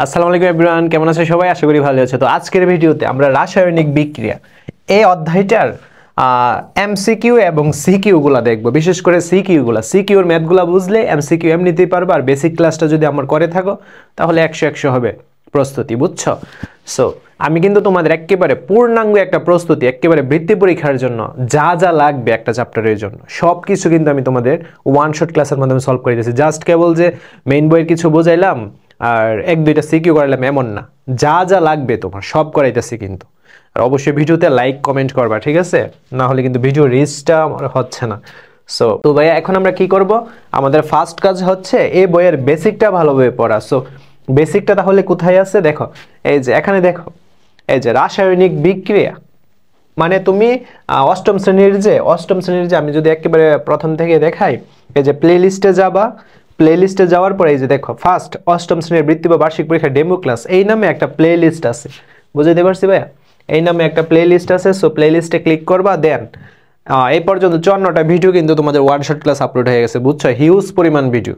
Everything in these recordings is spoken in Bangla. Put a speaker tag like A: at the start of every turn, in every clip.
A: আসসালামু আলাইকুম এভরিওয়ান, কেমন আছেন সবাই? আশা করি ভালো আছে। তো আজকের ভিডিওতে আমরা রাসায়নিক বিক্রিয়া এই অধ্যায়টার এমসিকিউ এবং সিকিউ গুলা দেখব। বিশেষ করে সিকিউর ম্যাথগুলা বুঝলে এমসিকিউ এমনিতেই পারবা। আর বেসিক ক্লাসটা যদি আমার করে থাকো তাহলে 100 হবে প্রস্তুতি, বুঝছো? সো আমি কিন্তু তোমাদের একেবারে পূর্ণাঙ্গ একটা প্রস্তুতি, একেবারে বৃত্তি পরীক্ষার জন্য যা যা লাগবে একটা চ্যাপ্টারের জন্য সব কিছু কিন্তু আমি তোমাদের ওয়ান শট ক্লাসের মাধ্যমে সলভ করে দিয়েছি। জাস্ট কেবল যে মেইন বইয়ের কিছু বোঝাইলাম আর এক দুইটা সিকিউ করাইলাম এমন না, যা যা লাগবে তোমার সব করাইতেছি কিন্তু। আর অবশ্যই ভিডিওতে লাইক কমেন্ট করবা, ঠিক আছে? না হলে কিন্তু ভিডিও রিচটা আমার হচ্ছে না। তো ভাইয়া এখন আমরা কি করব? আমাদের ফার্স্ট কাজ হচ্ছে এই বইয়ের বেসিকটা ভালোভাবে পড়া। সো বেসিকটা তাহলে কোথায় আছে দেখো, এই যে এখানে দেখো, এই যে রাসায়নিক বিক্রিয়া। মানে তুমি অষ্টম শ্রেণীর যে আমি যদি একেবারে প্রথম থেকে দেখাই, এই যে প্লে লিস্টে যাওয়ার পরে এই যে দেখো ফার্স্ট অষ্টম শ্রেণীর বৃত্তি বা বার্ষিক পরীক্ষা ডেমো ক্লাস এই নামে একটা প্লে লিস্ট আছে। বুঝাইতে পারছি ভাইয়া? এই নামে একটা প্লে লিস্ট আছে। সো প্লে লিস্টে ক্লিক করবা, দেন এই পর্যন্ত 54টা ভিডিও কিন্তু তোমাদের ওয়ান শট ক্লাস আপলোড হয়ে গেছে, বুঝছো? হিউজ পরিমাণ ভিডিও,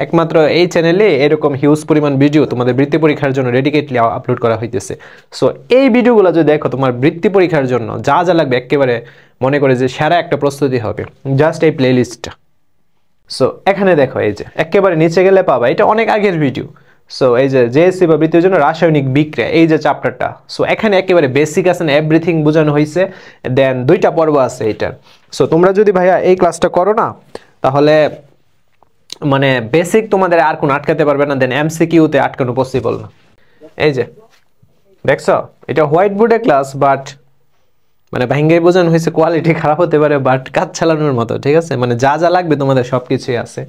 A: একমাত্র এই চ্যানেলে এরকম হিউজ পরিমাণ ভিডিও তোমাদের বৃত্তি পরীক্ষার জন্য ডেডিকেটলি আপলোড করা হইতেছে। সো এই ভিডিওগুলো যদি দেখো তোমার বৃত্তি পরীক্ষার জন্য যা যা লাগবে একেবারে মনে করে যে সেরা একটা প্রস্তুতি হবে জাস্ট এই প্লে লিস্টটা। সো এখানে দেখো, এই যে একেবারে নিচে গেলে পাবা, এটা অনেক আগের ভিডিও। সো এই যে জেএসসি বা বৃত্তির জন্য রাসায়নিক বিক্রিয়া এই যে চ্যাপ্টারটা, সো এখানে একেবারে বেসিক আছে, এভরিথিং বোঝানো হয়েছে। দেন 2টা পর্ব আছে এটার। সো তোমরা যদি ভাইয়া এই ক্লাসটা করো না তাহলে মানে বেসিক তোমাদের আর কোনো আটকাতে পারবে না, দেন এমসিকিউতে আটকানো পসিবল না। এই যে দেখছো, এটা হোয়াইট বোর্ডে ক্লাস, বাট মানে ভেঙে বোঝানো হয়েছে, কোয়ালিটি খারাপ হতে পারে বাট কাজ চালানোর মতো, ঠিক আছে? মানে যা যা লাগবে তোমাদের সব কিছুই আছে।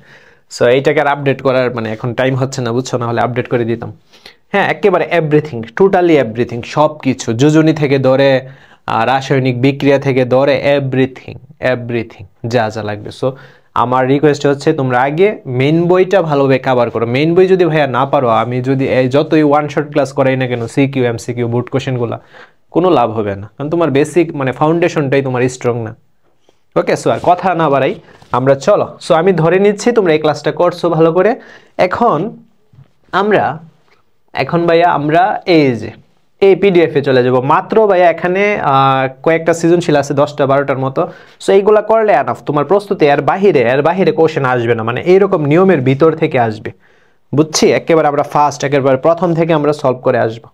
A: সো এইটাকে আর আপডেট করার মানে এখন টাইম হচ্ছে না, বুঝছো? না হলে আপডেট করে দিতাম। হ্যাঁ, একেবারে এভরিথিং, টোটালি এভরিথিং, সব কিছু, যোজনী থেকে ধরে রাসায়নিক বিক্রিয়া থেকে ধরে এভরিথিং যা যা লাগবে। সো আমার রিকোয়েস্ট হচ্ছে তোমরা আগে মেইন বইটা ভালোভাবে কভার করো। মেইন বই যদি ভাইয়া না পারো, আমি যদি যতই ওয়ান শট ক্লাস করাই না কেন, সিকিউ এমসিকিউ বোর্ড কোশ্চেনগুলো কোনো লাভ হবে না, কারণ তোমার বেসিক মানে ফাউন্ডেশনটাই তোমার স্ট্রং না। ওকে, সো আর কথা না বাড়াই, আমরা চলো। সো আমি ধরে নিচ্ছি তোমরা এই ক্লাসটা করছো ভালো করে। এখন ভাইয়া আমরা এই পিডিএফে চলে যাব। মাত্র ভাইয়া এখানে কয়েকটা সৃজনশীল আছে 10টা 12টার মতো। সো এইগুলা করলে এনাফ তোমার প্রস্তুতি। এর বাহিরে কোশ্চেন আসবে না, মানে এইরকম নিয়মের ভিতর থেকে আসবে, বুঝছি? একেবারে আমরা একেবারে প্রথম থেকে আমরা সলভ করে আসবো।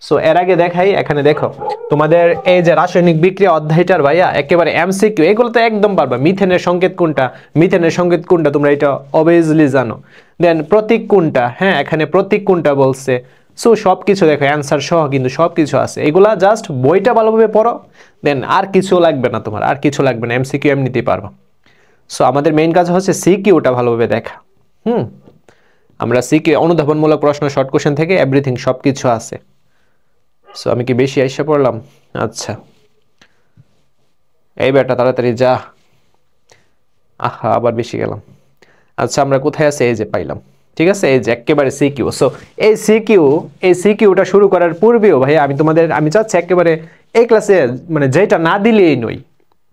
A: সো এর আগে দেখাই, এখানে দেখো তোমাদের এই যে রাসায়নিক বিক্রিয়া অধ্যায়টার ভাইয়া একেবারে এমসিকিউ, এগুলো তো একদম পারবা। মিথেনের সংকেত কোনটা তোমরা এটা অবভিয়াসলি জানো। দেন প্রতীক কোনটা, হ্যাঁ এখানে প্রতীক কোনটা বলছে। সো সবকিছু দেখো, অ্যান্সার সহ কিন্তু সবকিছু আছে। এগুলা জাস্ট বইটা ভালোভাবে পড়ো, দেন আর কিছু লাগবে না তোমার, আর কিছু লাগবে না, এমসিকিউ এমনিতেই পারবা। সো আমাদের মেইন কাজ হচ্ছে সিকিউটা ভালোভাবে দেখা। আমরা সিকিউ অনুধাবনমূলক প্রশ্ন, শর্ট কোশ্চেন থেকে এভরিথিং সবকিছু আছে। সো আমি কি বেশি আইসা পড়লাম? আচ্ছা, এই বেটা তাড়াতাড়ি যা। আহা, আবার বেশি গেলাম। আচ্ছা, আমরা কোথায় আছে? এই যে পাইলাম, ঠিক আছে? এই যে একেবারে সিকিউ। সো এই সিকিউটা শুরু করার পূর্বেও ভাই আমি চাচ্ছি একেবারে এই ক্লাসে মানে যেটা না দিলেই নই,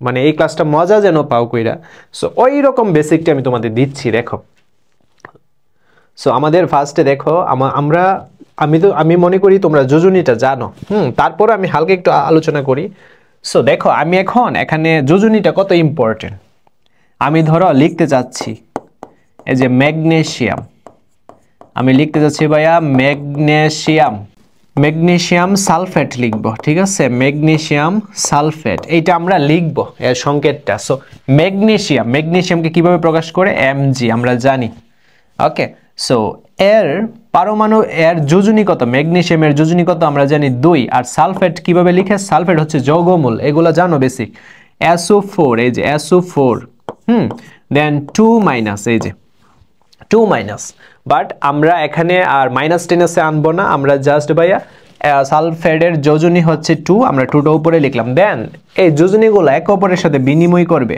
A: মানে এই ক্লাসটা মজা যেন পাও কইরা। সো ওই রকম বেসিকটা আমি তোমাদের দিচ্ছি, দেখো। সো আমাদের ফার্স্টে দেখো আমি মনে করি তোমরা যোজনীটা জানো। তারপর আমি হালকা একটু আলোচনা করি। সো দেখো, আমি এখন এখানে যোজনীটা কত ইম্পর্টেন্ট আমি ধরো লিখতে চাচ্ছি। এই যে ম্যাগনেসিয়াম, আমি লিখতে চাচ্ছি ভাইয়া ম্যাগনেসিয়াম সালফেট লিখবো, ঠিক আছে? ম্যাগনেসিয়াম সালফেট এইটা আমরা লিখবো, এর সংকেতটা। সো ম্যাগনেসিয়ামকে কিভাবে প্রকাশ করে? Mg আমরা জানি। ওকে, সো এর যোজনী কত? ম্যাগনেসিয়ামের যোজনী কত আমরা জানি 2। আর সালফেট কিভাবে লিখে? সালফেট হচ্ছে যৌগমূল, এগুলো জানো বেসিক। SO4, এই যে SO4, দেন 2 এই যে 2 বাট আমরা এখানে আর মাইনাস টেনেসে আনবো না, আমরা জাস্ট ভাইয়া সালফেটের যোজনী হচ্ছে 2, আমরা 2টা উপরে লিখলাম। দেন এই যোজনীগুলো একে অপরের সাথে বিনিময় করবে।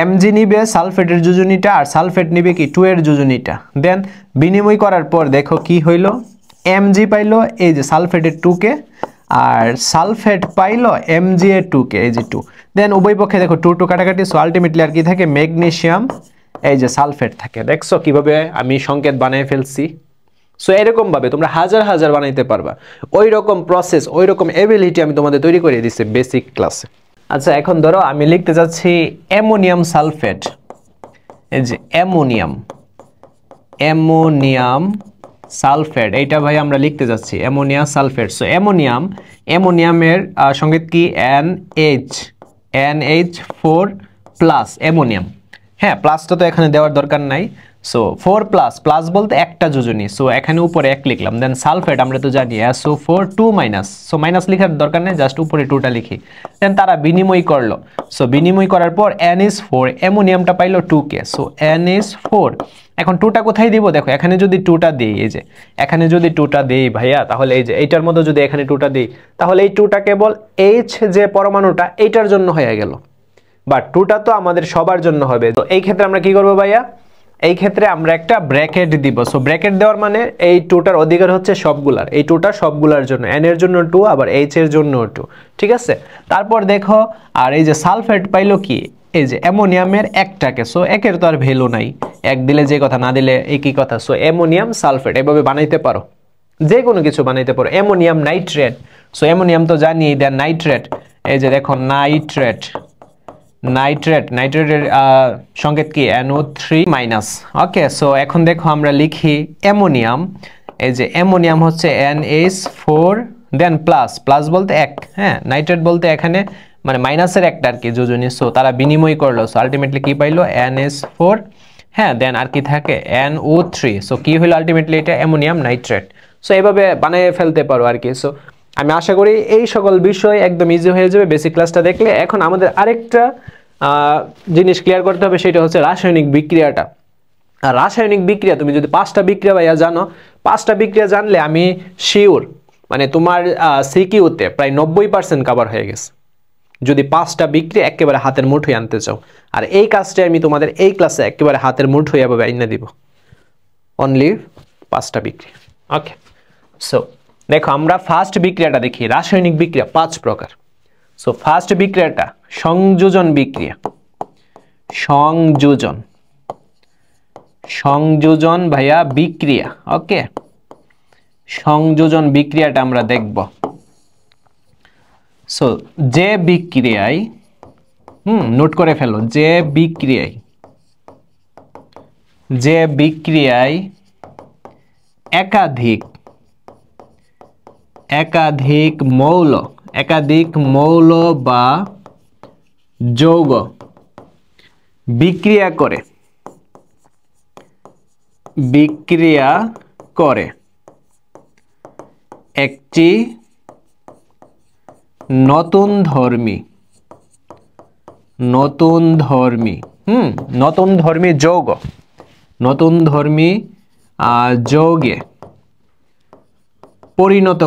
A: Mg নিবে সালফেটের যোজনীটা, আর সালফেট নিবে কি 2 এর যোজনীটা। দেন বিনিময় করার পর দেখো কি হইলো, Mg পাইলো এই যে সালফেটের 2 কে, আর সালফেট পাইলো Mg এর 2 কে, এই যে 2। দেন উভয় পক্ষে দেখো 2 কাটাকাটি। সো আলটিমেটলি আর কি থাকে? ম্যাগনেসিয়াম এই যে সালফেট থাকে। দেখছো কিভাবে আমি সংকেত বানিয়ে ফেলছি? সো এরকম ভাবে তোমরা হাজার হাজার বানাইতে পারবা। ওই রকম প্রসেস, ওই রকম এবিলিটি আমি তোমাদের তৈরি করে দিচ্ছি বেসিক ক্লাসে। আচ্ছা, এখন ধরো আমি লিখতে যাচ্ছি অ্যামোনিয়াম সালফেট। এই যে অ্যামোনিয়াম সালফেট, এইটা ভাই আমরা লিখতে যাচ্ছি অ্যামোনিয়াম সালফেট। সো অ্যামোনিয়ামের সংকেত কি? NH4 plus ammonium. হ্যাঁ, প্লাসটা তো এখানে দেওয়ার দরকার নাই। সো 4 প্লাস, প্লাস বলতে একটা যোজনী, সো এখানে উপরে 1 লিখলাম। দেন সালফেট আমরা তো জানি SO4 2 মাইনাস, সো মাইনাস লেখার দরকার নেই, জাস্ট উপরে 2টা লিখি। দেন তারা বিনিময় করলো, সো বিনিময় করার পর NH4 অ্যামোনিয়ামটা পাইলো 2K, সো NH4। এখন 2টা কোথায় দিব? দেখো এখানে যদি 2টা দেই, এই যে এখানে যদি 2টা দেই ভাইয়া, তাহলে এই যে এইটার মধ্যে যদি এখানে 2টা দেই, তাহলে এই 2টা কেবল H যে পরমাণুটা এইটার জন্য হয়ে গেল, বাট 2টা তো আমাদের সবার জন্য হবে। তো এই ক্ষেত্রে আমরা কি করব ভাইয়া? এই ক্ষেত্রে আমরা একটা ব্র্যাকেট দিব। সো ব্র্যাকেট দেওয়ার মানে এই 2টার অধিকার হচ্ছে সবগুলার, এই 2টা সবগুলার জন্য, N এর জন্য 2 আবার H এর জন্য 2, ঠিক আছে? তারপর দেখো, আর এই যে সালফেট পাইলো কি? এই যে অ্যামোনিয়ামের একটাকে, সো একের তো আর ভ্যালু নাই, এক দিলে যে কথা, না দিলে একই কথা। সো অ্যামোনিয়াম সালফেট এভাবে বানাইতে পারো, যে কোনো কিছু বানাইতে পারো। অ্যামোনিয়াম নাইট্রেট, সো অ্যামোনিয়াম তো জানি, দেন নাইট্রেট, এই যে দেখো নাইট্রেটের সংকেত কি? NO3 minus. ওকে, সো এখন দেখো আমরা লিখি অ্যামোনিয়াম, এই যে অ্যামোনিয়াম হচ্ছে NH4 দেন প্লাস বলতে 1, হ্যাঁ, নাইট্রেট বলতে এখানে মানে মাইনাসের একটা আর কি যোজনী। সো তারা বিনিময় করলো, সো আলটিমেটলি কি পাইলো? NH4, হ্যাঁ, দেন আর কি থাকে? NO3। সো কি হইলো আলটিমেটলি? এটা অ্যামোনিয়াম নাইট্রেট। সো এইভাবে বানিয়ে ফেলতে পারো আর কি। সো আমি আশা করি এই সকল বিষয় একদম ইজি হয়ে যাবে বেসিক ক্লাসটা দেখলে। এখন আমাদের আরেকটা জিনিস ক্লিয়ার করতে হবে, সেটা হচ্ছে রাসায়নিক বিক্রিয়াটা। আর রাসায়নিক বিক্রিয়া তুমি যদি 5টা বিক্রিয়া ভাইয়া জানো, 5টা বিক্রিয়া জানলে আমি শিওর মানে তোমার সিকিউতে প্রায় 90% কভার হয়ে গেছে, যদি 5টা বিক্রিয়া একেবারে হাতের মুঠোয় আনতে চাও। আর এই কাজটা আমি তোমাদের এই ক্লাসে একেবারে হাতের মুঠোয় এভাবে এনে দিব, অনলি 5টা বিক্রিয়া। ওকে, সো দেখো আমরা ফার্স্ট বিক্রিয়াটা দেখি। রাসায়নিক বিক্রিয়া 5 প্রকার। সো ফার্স্ট বিক্রিয়াটা সংযোজন বিক্রিয়া। সংযোজন ভাইয়া বিক্রিয়া। ওকে, সংযোজন বিক্রিয়াটা আমরা দেখব। সো যে বিক্রিয়ায় নোট করে ফেলো, যে বিক্রিয়ায় একাধিক মৌল বা যৌগ বিক্রিয়া করে একটি নতুনধর্মী যৌগে পরিণত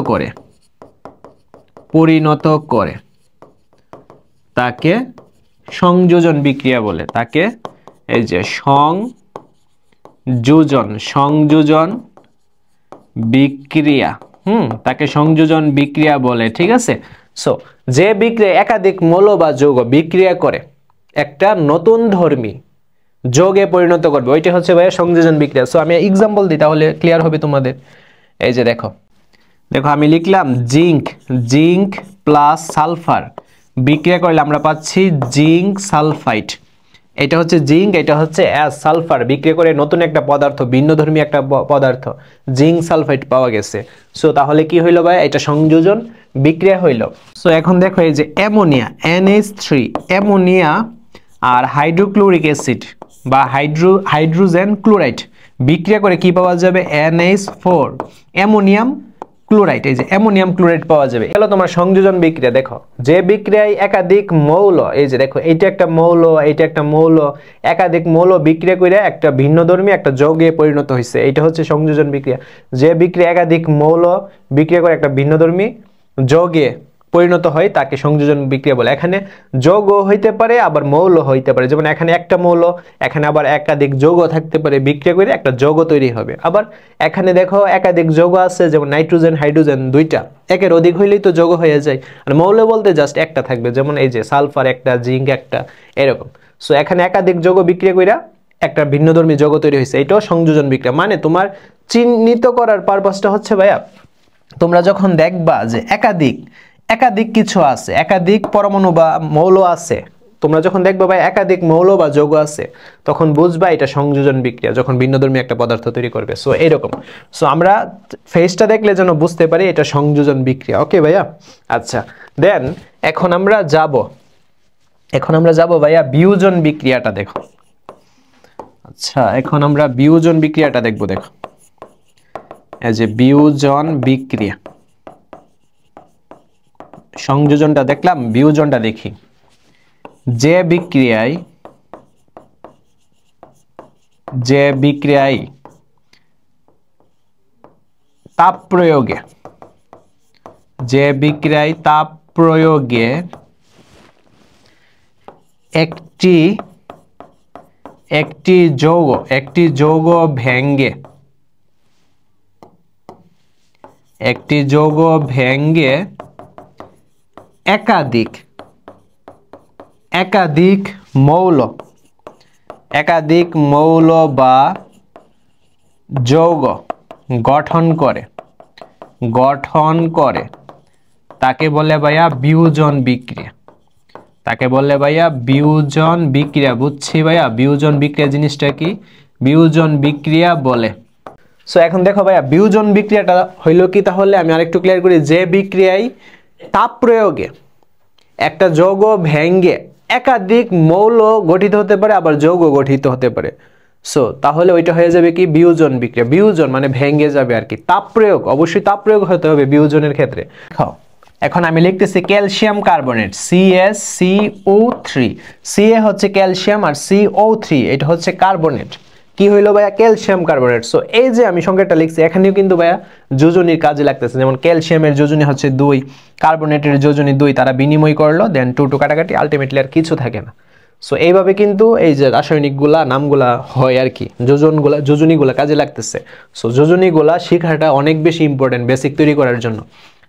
A: করে তাকে সংযোজন বিক্রিয়া বলে। তাকে এই যে সংযোজন বিক্রিয়া, তাকে সংযোজন বিক্রিয়া বলে, ঠিক আছে? সো যে বিক্রিয়া একাধিক মৌল বা যৌগ বিক্রিয়া করে একটা নতুনধর্মী যৌগে পরিণত করবে, ওইটা হচ্ছে ভাইয়া সংযোজন বিক্রিয়া। সো আমি এক্সাম্পল দিই, তাহলে ক্লিয়ার হবে তোমাদের। এই যে দেখো আমি লিখলাম জিঙ্ক প্লাস সালফার বিক্রিয়া করলে আমরা পাচ্ছি জিঙ্ক সালফাইড। এটা হচ্ছে জিঙ্ক, এটা হচ্ছে সালফার বিক্রিয়া করে নতুন একটা পদার্থ, ভিন্নধর্মী একটা পদার্থ জিঙ্ক সালফাইড পাওয়া গেছে। সো তাহলে কি হইলো ভাই? এটা সংযোজন বিক্রিয়া হইলো। সো এখন দেখো এই যে অ্যামোনিয়া NH3, অ্যামোনিয়া আর হাইড্রোক্লোরিক অ্যাসিড বা হাইড্রোজেন ক্লোরাইড বিক্রিয়া করে কি পাওয়া যাবে? NH4 ammonium chloride. এই যে অ্যামোনিয়াম ক্লোরাইড পাওয়া যাবে। এগুলো তোমার সংযোজন বিক্রিয়া। দেখো যে বিক্রিয়ায় একাধিক মৌল, এই যে দেখো এইটা একটা মৌল, এইটা একটা মৌল, একাধিক মৌল বিক্রিয়া করে একটা ভিন্নধর্মী একটা যৌগে পরিণত হয়েছে, এটা হচ্ছে সংযোজন বিক্রিয়া। যে বিক্রিয়া একাধিক মৌল বিক্রিয়া করে একটা ভিন্নধর্মী যৌগে পরিণত হয় তাকে সংযোজন বিক্রিয়া বলে। এখানে যৌগ হইতে পারে আবার মৌল হইতে পারে, যেমন এখানে একটা মৌল, এখানে আবার একাধিক যৌগ থাকতে পারে, বিক্রিয়া করে একটা যৌগ তৈরি হবে। আবার এখানে দেখো একাধিক যৌগ আছে, যেমন নাইট্রোজেন হাইড্রোজেন দুইটা, একের অধিক হইলেই তো যৌগ হয়ে যায়। আর মৌল বলতে জাস্ট একটা থাকবে, যেমন এই যে সালফার একটা, জিঙ্ক একটা, এরকম। সো এখানে একাধিক যৌগ বিক্রিয়া করে একটা ভিন্নধর্মী যৌগ তৈরি হয়েছে, এটাও সংযোজন বিক্রিয়া। মানে তোমার চিহ্নিত করার পারপাসটা হচ্ছে ভাইয়া তোমরা যখন দেখবা যে একাধিক কিছু আছে, একাধিক পরমাণু বা মৌল আছে, তোমরা যখন দেখবা ভাই একাধিক মৌল বা যৌগ আছে, তখন বুঝবা এটা সংযোজন বিক্রিয়া, যখন ভিন্নধর্মী একটা পদার্থ তৈরি করবে। সো এইরকম। সো আমরা ফেজটা দেখলে যেন বুঝতে পারি এটা সংযোজন বিক্রিয়া। ওকে ভাইয়া? আচ্ছা, দেন এখন আমরা যাব ভাইয়া বিয়োজন বিক্রিয়াটা দেখো। আচ্ছা, এখন আমরা বিয়োজন বিক্রিয়াটা দেখবো। দেখো, এই যে বিয়োজন বিক্রিয়া, সংযোজনটা দেখলাম, বিয়োজনটা দেখি। যে বিক্রিয়ায় তাপ প্রয়োগে একটি যৌগ ভেঙ্গে একাধিক মৌল বা যৌগ গঠন করে তাকে বলে ভাইয়া বিয়োজন বিক্রিয়া। বুঝছি ভাইয়া, বিয়োজন বিক্রিয়া জিনিসটা কি, বিয়োজন বিক্রিয়া বলে। সো এখন দেখো ভাইয়া বিয়োজন বিক্রিয়াটা হইল কি, তাহলে আমি আরেকটু ক্লিয়ার করি। যে বিক্রিয়ায় তাপ প্রয়োগে একটা যৌগ ভেঙ্গে একাধিক মৌল গঠিত হতে পারে, আবার যৌগ গঠিত হতে পারে। সো তাহলে ওইটা হয়ে যাবে কি বিয়োজন বিক্রিয়া। বিয়োজন মানে ভেঙ্গে যাবে আর কি। তাপ প্রয়োগ, অবশ্যই তাপ প্রয়োগ হতে হবে বিয়োজনের ক্ষেত্রে। এখন আমি লিখতেছি ক্যালসিয়াম কার্বনেট CaCO3। Ca হচ্ছে ক্যালসিয়াম আর CO3 এটা হচ্ছে কার্বনেট। কি হইলো ভাইয়া? Calcium carbonate. সো এই যে আমি সংকেতটা লিখছি, এখানেও কিন্তু ভাইয়া যোজনীর কাজে লাগতেছে। যেমন ক্যালসিয়ামের যোজনী হচ্ছে 2, কার্বনেটের যোজনী 2, তারা বিনিময় করলো, দেন 2 কাটাকাটি, আলটিমেটলি আর কিছু থাকে না। সো এইভাবে কিন্তু এই যে রাসায়নিকগুলা নামগুলা হয় আর কি, যোজনীগুলা কাজে লাগতেছে। সো যোজনীগুলা শেখাটা অনেক বেশি ইম্পর্টেন্ট বেসিক তৈরি করার জন্য।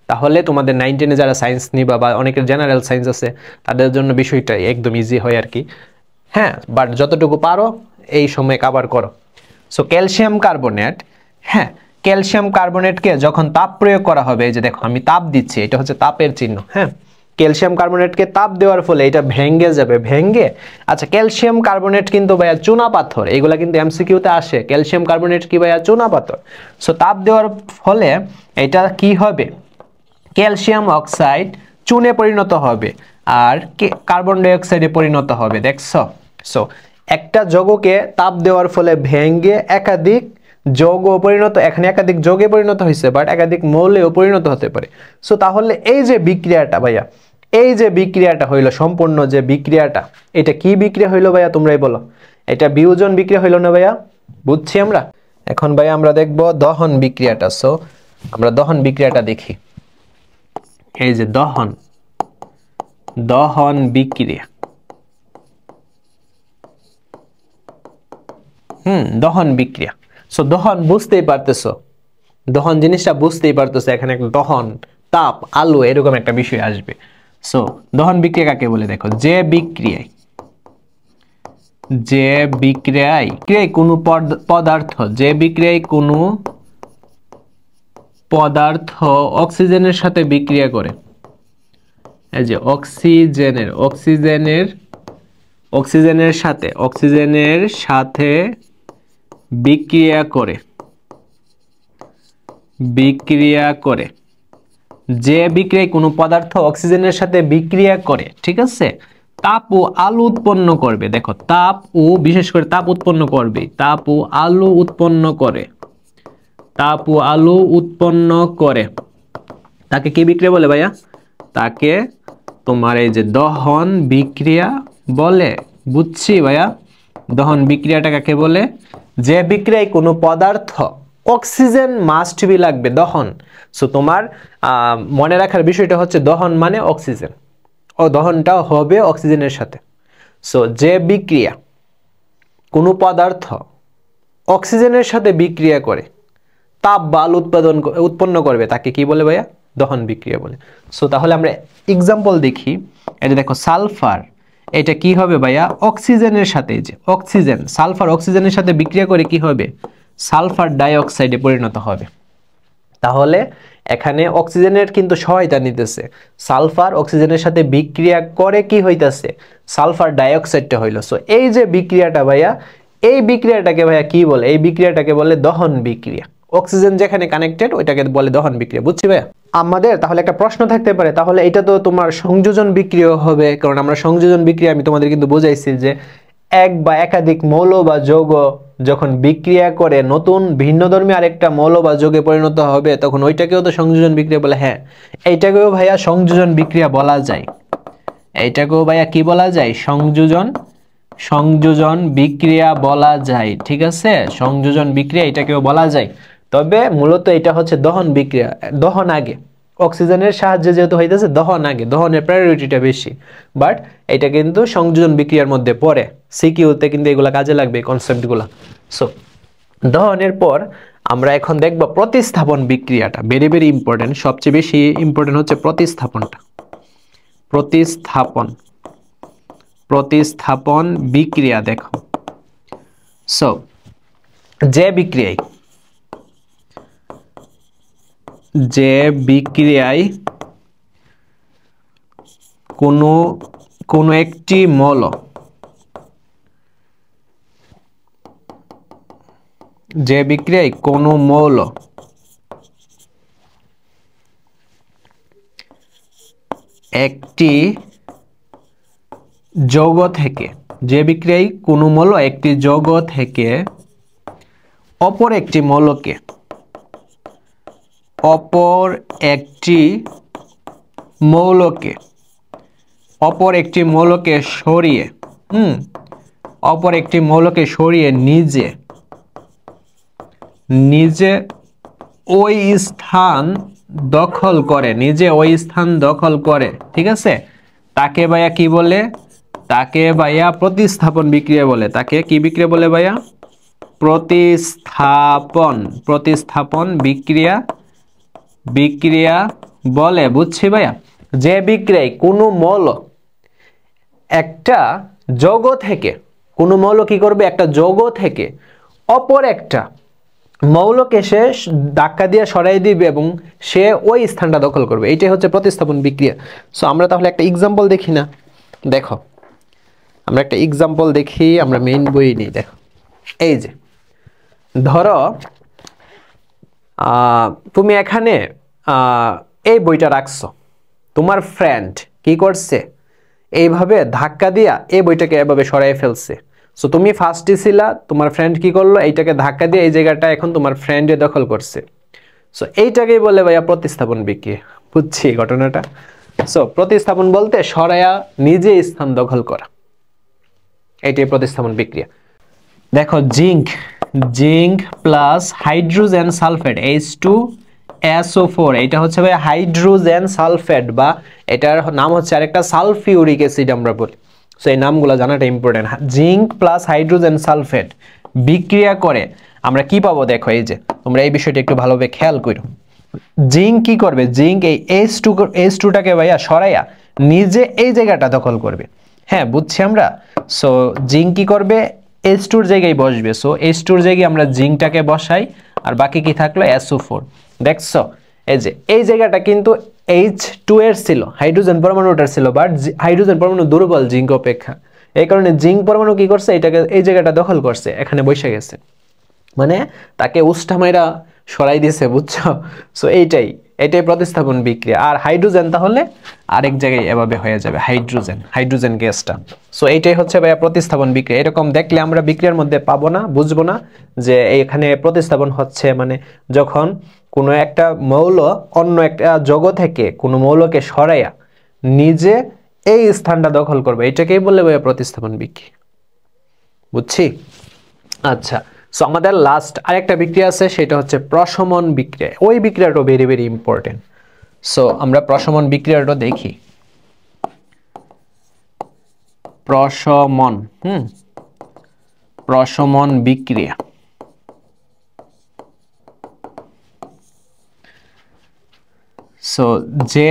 A: তাহলে তোমাদের 9, 10 যারা সায়েন্স নিবা বা অনেকের জেনারেল সায়েন্স আছে, তাদের জন্য বিষয়টা একদম ইজি হয় আর কি। হ্যাঁ, বাট যতটুকু পারো এই সময় কভার করো। সো ক্যালসিয়াম কার্বনেট, হ্যাঁ, ক্যালসিয়াম কার্বনেটকে যখন তাপ প্রয়োগ করা হবে, এই যে দেখো আমি তাপ দিচ্ছি, এটা হচ্ছে তাপের চিহ্ন। হ্যাঁ, ক্যালসিয়াম কার্বনেটকে তাপ দেওয়ার ফলে এটা ভেঙ্গে যাবে, আচ্ছা, ক্যালসিয়াম কার্বনেট কিন্তু ভাইয়া চুনা পাথর, এগুলা কিন্তু এমসিকিউতে আসে। ক্যালসিয়াম কার্বনেট কি ভাইয়া? চুনা পাথর। সো তাপ দেওয়ার ফলে এটা কি হবে? ক্যালসিয়াম অক্সাইড চুনে পরিণত হবে আর কার্বন ডাই অক্সাইডে পরিণত হবে। দেখছো? সো একটা যৌগকে তাপ দেওয়ার ফলে ভেঙ্গে একাধিক যৌগ পরিণত, এখানে একাধিক যৌগে পরিণত হয়েছে, বাট একাধিক মৌলেও পরিণত হতে পারে। সো তাহলে এই যে বিক্রিয়াটা ভাইয়া, এই যে বিক্রিয়াটা হইলো, সম্পূর্ণ যে বিক্রিয়াটা, এটা কি বিক্রিয়া হইলো ভাইয়া? তোমরাই বলো। এটা বিয়োজন বিক্রিয়া হইলো না ভাইয়া? বুঝছি আমরা। এখন ভাইয়া আমরা দেখবো দহন বিক্রিয়াটা। সো আমরা দহন বিক্রিয়াটা দেখি। এই যে দহন বিক্রিয়া, দহন বিক্রিয়া। সো দহন বুঝতেই পারতেছো, দহন জিনিসটা বুঝতেই পারতেছো, এখানে একটা দহন, তাপ, আলো, এরকম একটা বিষয় আসবে। সো দহন বিক্রিয়া কাকে বলে? দেখো, যে বিক্রিয়ায় কোনো পদার্থ অক্সিজেনের সাথে বিক্রিয়া করে, এই যে অক্সিজেনের সাথে বিক্রিয়া করে, যে বিক্রিয়ায় কোনো পদার্থ অক্সিজেনের সাথে বিক্রিয়া করে, ঠিক আছে, তাপ ও আলো উৎপন্ন করবে। দেখো, তাপ ও, বিশেষ করে তাপ উৎপন্ন করবে, তাপ ও আলো উৎপন্ন করে, তাকে কি বিক্রিয়া বলে ভাইয়া? তাকে তোমার এই যে দহন বিক্রিয়া বলে। বুঝছি ভাইয়া, দহন বিক্রিয়াটা কাকে বলে? যে বিক্রিয়ায় কোনো পদার্থ, অক্সিজেন মাস্ট বি লাগবে, দহন। সো তোমার মনে রাখার বিষয়টা হচ্ছে দহন মানে অক্সিজেন, ও দহনটাও হবে অক্সিজেনের সাথে। সো যে বিক্রিয়া কোনো পদার্থ অক্সিজেনের সাথে বিক্রিয়া করে তাপ বা আলো উৎপন্ন করবে, তাকে কি বলে ভাইয়া? দহন বিক্রিয়া বলে। সো তাহলে আমরা এক্সাম্পল দেখি। এটা দেখো, সালফার, এটা কি হবে ভাইয়া? অক্সিজেনের সাথে, যে অক্সিজেন, সালফার অক্সিজেনের সাথে বিক্রিয়া করে কি হবে? সালফার ডাইঅক্সাইডে পরিণত হবে। তাহলে এখানে অক্সিজেনের কিন্তু সহায়তা নিতেছে, সালফার অক্সিজেনের সাথে বিক্রিয়া করে কি হইতাছে, সালফার ডাইঅক্সাইডটা হইল। সো এই যে বিক্রিয়াটা ভাইয়া, এই বিক্রিয়াটাকে ভাইয়া কি বলে, এই বিক্রিয়াটাকে বলে দহন বিক্রিয়া। অক্সিজেন যেখানে কানেক্টেড ওইটাকে বলে দহন বিক্রিয়া, বুঝছি ভাইয়া? আমাদের তাহলে একটা প্রশ্ন থাকতে পারে, তাহলে এটা তো তোমার সংযোজন বিক্রিয়া হবে, কারণ আমরা সংযোজন বিক্রিয়া আমি তোমাদের কিন্তু বুঝাইছি যে এক বা একাধিক মৌল বা যৌগ যখন বিক্রিয়া করে নতুন ভিন্নধর্মী আরেকটা মৌল বা যৌগে পরিণত হবে, তখন ওইটাকেও তো সংযোজন বিক্রিয়া বলে। হ্যাঁ, এইটাকেও ভাইয়া সংযোজন বিক্রিয়া বলা যায়। এইটাকেও ভাইয়া কি বলা যায়, সংযোজন বিক্রিয়া বলা যায়। ঠিক আছে, সংযোজন বিক্রিয়া এটাকেও বলা যায়। তবে মূলত এটা হচ্ছে দহন বিক্রিয়া, দহন আগে, অক্সিজেনের সাহায্যে যেহেতু হইতেছে দহন আগে, দহনের প্রায়োরিটিটা বেশি। বাট এটা কিন্তু সংযোজন বিক্রিয়ার মধ্যে পড়ে, সিকিউতে কিন্তু এগুলা কাজে লাগবে কনসেপ্টগুলা। সো দহনের পর আমরা এখন দেখব প্রতিস্থাপন বিক্রিয়াটা, ভেরি ভেরি ইম্পর্টেন্ট, সবচেয়ে বেশি ইম্পর্টেন্ট হচ্ছে প্রতিস্থাপনটা। প্রতিস্থাপন বিক্রিয়া দেখো। সো যে বিক্রিয়ায় কোনো একটি মৌল একটি যৌগ থেকে, একটি যৌগ থেকে অপর একটি মৌলকে সরিয়ে নিজে ওই স্থান দখল করে, ঠিক আছে, তাকে ভাইয়া কি বলে, তাকে ভাইয়া প্রতিস্থাপন বিক্রিয়া বলে। তাকে কি বিক্রিয়া বলে ভাইয়া, প্রতিস্থাপন বিক্রিয়া বলে, বুঝছি ভাইয়া? যে বিক্রিয়ায় কোনো মৌল একটা যৌগ থেকে, কোনো মৌল কি করবে, একটা যৌগ থেকে অপর একটা মৌলকে সে ধাক্কা দিয়ে সরাই দিবে এবং সে ওই স্থানটা দখল করবে, এইটাই হচ্ছে প্রতিস্থাপন বিক্রিয়া। সো আমরা তাহলে একটা এক্সাম্পল দেখি না? দেখো, আমরা একটা এক্সাম্পল দেখি, আমরা মেইন বই নিই। দেখো, এই যে ধরো তুমি এখানে এই বইটা রাখছো, তোমার ফ্রেন্ড কি করছে, এইভাবে ধাক্কা দিয়া এই বইটাকে এভাবে সরাই ফেলছে। সো তুমি ফার্স্টে ছিলা, তোমার ফ্রেন্ড কি করলো, এইটাকে ধাক্কা দিয়ে এই জায়গাটা এখন তোমার ফ্রেন্ডে দখল করছে। সো এইটাকেই বলে ভাইয়া প্রতিস্থাপন বিক্রিয়া, বুঝছি ঘটনাটা? সো প্রতিস্থাপন বলতে সরায়া নিজে স্থান দখল করা, এটাই প্রতিস্থাপন বিক্রিয়া। দেখো, zinc plus hydrogen sulphate H2SO4, এটা হচ্ছে ভাই হাইড্রোজেন সালফেট, বা এটার নাম হচ্ছে আরেকটা সালফিউরিক অ্যাসিড আমরা বলি। সো এই নামগুলো জানাটা important. Zinc plus hydrogen sulphate বিক্রিয়া করে আমরা কি পাবো, দেখো এই যে, তোমরা এই বিষয়টা একটু ভালোভাবে খেয়াল করো। জিঙ্ক কি করবে, জিঙ্ক এই H2টাকে ভাইয়া সরাইয়া নিজে এই জায়গাটা দখল করবে। হ্যাঁ, বুঝছি আমরা। সো জিঙ্ক কি করবে, H2 জায়গায় বসবে। সো H2 জায়গায় আমরা জিঙ্কটাকে বসাই, আর বাকি কি থাকলো, SO4। দেখছো, এই যে এই জায়গাটা কিন্তু H2 এর ছিল, হাইড্রোজেন পরমাণুটার ছিল, বাট হাইড্রোজেন পরমাণু দুর্বল জিঙ্ক অপেক্ষা, এই কারণে জিঙ্ক পরমাণু কি করছে, এটাকে এই জায়গাটা দখল করছে, এখানে বসে গেছে, মানে তাকে উষ্টা মাইরা সরাই দিয়েছে, বুঝছো? সো এইটাই প্রতিস্থাপন বিক্রিয়া। আর হাইড্রোজেন তাহলে আরেক জায়গায় এভাবে হয়ে যাবে, হাইড্রোজেন গ্যাসটা। সো এইটাই হচ্ছে ভাইয়া প্রতিস্থাপন বিক্রিয়া। এরকম দেখলে আমরা বিক্রিয়ার মধ্যে পাবো না, বুঝবো না যে এখানে প্রতিস্থাপন হচ্ছে, মানে যখন কোনো একটা মৌল অন্য একটা যৌগ থেকে কোনো মৌলকে সরাইয়া নিজে এই স্থানটা দখল করবে, এটাকেই বলে ভাইয়া প্রতিস্থাপন বিক্রিয়া, বুঝছি? আচ্ছা, সো আমাদের লাস্ট আরেকটা বিক্রিয়া আছে, সেটা হচ্ছে প্রশমন বিক্রিয়া। ওই বিক্রিয়াটা ভেরি ভেরি ইম্পর্টেন্ট। সো আমরা প্রশমন বিক্রিয়াটা দেখি। প্রশমন বিক্রিয়া। সো যে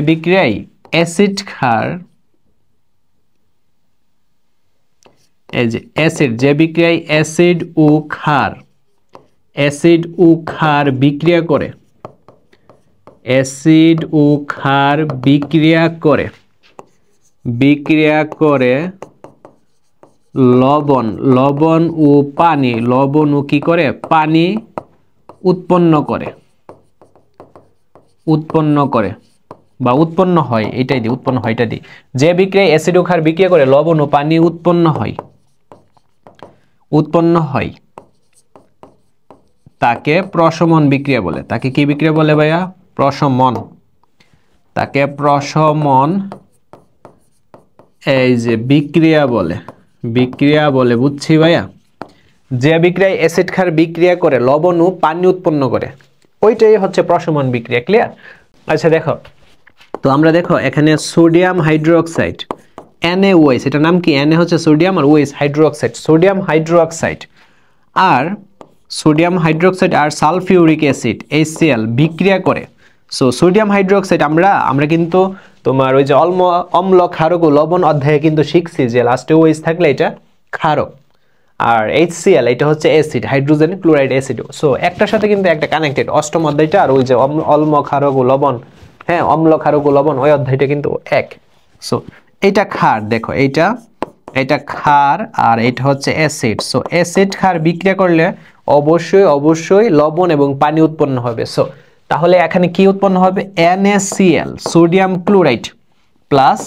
A: বিক্রিয়ায় অ্যাসিড ক্ষার এই যে অ্যাসিড, যে বিক্রিয়ায় অ্যাসিড ও ক্ষার বিক্রিয়া করে, অ্যাসিড ও ক্ষার বিক্রিয়া করে লবণ ও কি করে, পানি উৎপন্ন করে বা উৎপন্ন হয়, এটাই দিই, উৎপন্ন হয় এটা দিই। যে বিক্রিয়ায় অ্যাসিড ও ক্ষার বিক্রিয়া করে লবণ ও পানি উৎপন্ন হয় তাকে প্রশমন বিক্রিয়া বলে। তাকে কি বিক্রিয়া বলে ভাইয়া? প্রশমন। তাকে প্রশমন এই যে বিক্রিয়া বলে, বুঝছি ভাইয়া। যে বিক্রিয়ায় অ্যাসিড ক্ষার বিক্রিয়া করে লবণ ও পানি উৎপন্ন করে, ওইটাই হচ্ছে প্রশমন বিক্রিয়া। ক্লিয়ার? আচ্ছা দেখো তো, আমরা দেখো এখানে সোডিয়াম হাইড্রোক্সাইড NaOH, এটা নাম কি? Na হচ্ছে সোডিয়াম আর OH হাইড্রোক্সাইড, সোডিয়াম হাইড্রোক্সাইড আর সালফিউরিক অ্যাসিড HCl বিক্রিয়া করে। সো সোডিয়াম হাইড্রোক্সাইড আমরা কিন্তু তোমার ওই যে অম্ল ক্ষারক ও লবণ অধ্যায়ে কিন্তু শিখছি যে লাস্টে OH থাকলে এটা ক্ষারক, আর HCl এটা হচ্ছে acid, hydrogen chloride acid. So একটার সাথে কিন্তু একটা কানেক্টেড, অষ্টম অধ্যায়টা আর ওই যে অম্ল ক্ষারক ও লবণ, হ্যাঁ অম্ল ক্ষারক ও লবণ, ওই অধ্যায়টা কিন্তু এক। সো এটা ক্ষার, দেখো এটা ক্ষার আর এটা হচ্ছে অ্যাসিড। সো অ্যাসিড ক্ষার বিক্রিয়া করলে অবশ্যই লবণ এবং পানি উৎপন্ন হবে। সো তাহলে এখানে কি উৎপন্ন হবে? NaCl sodium chloride plus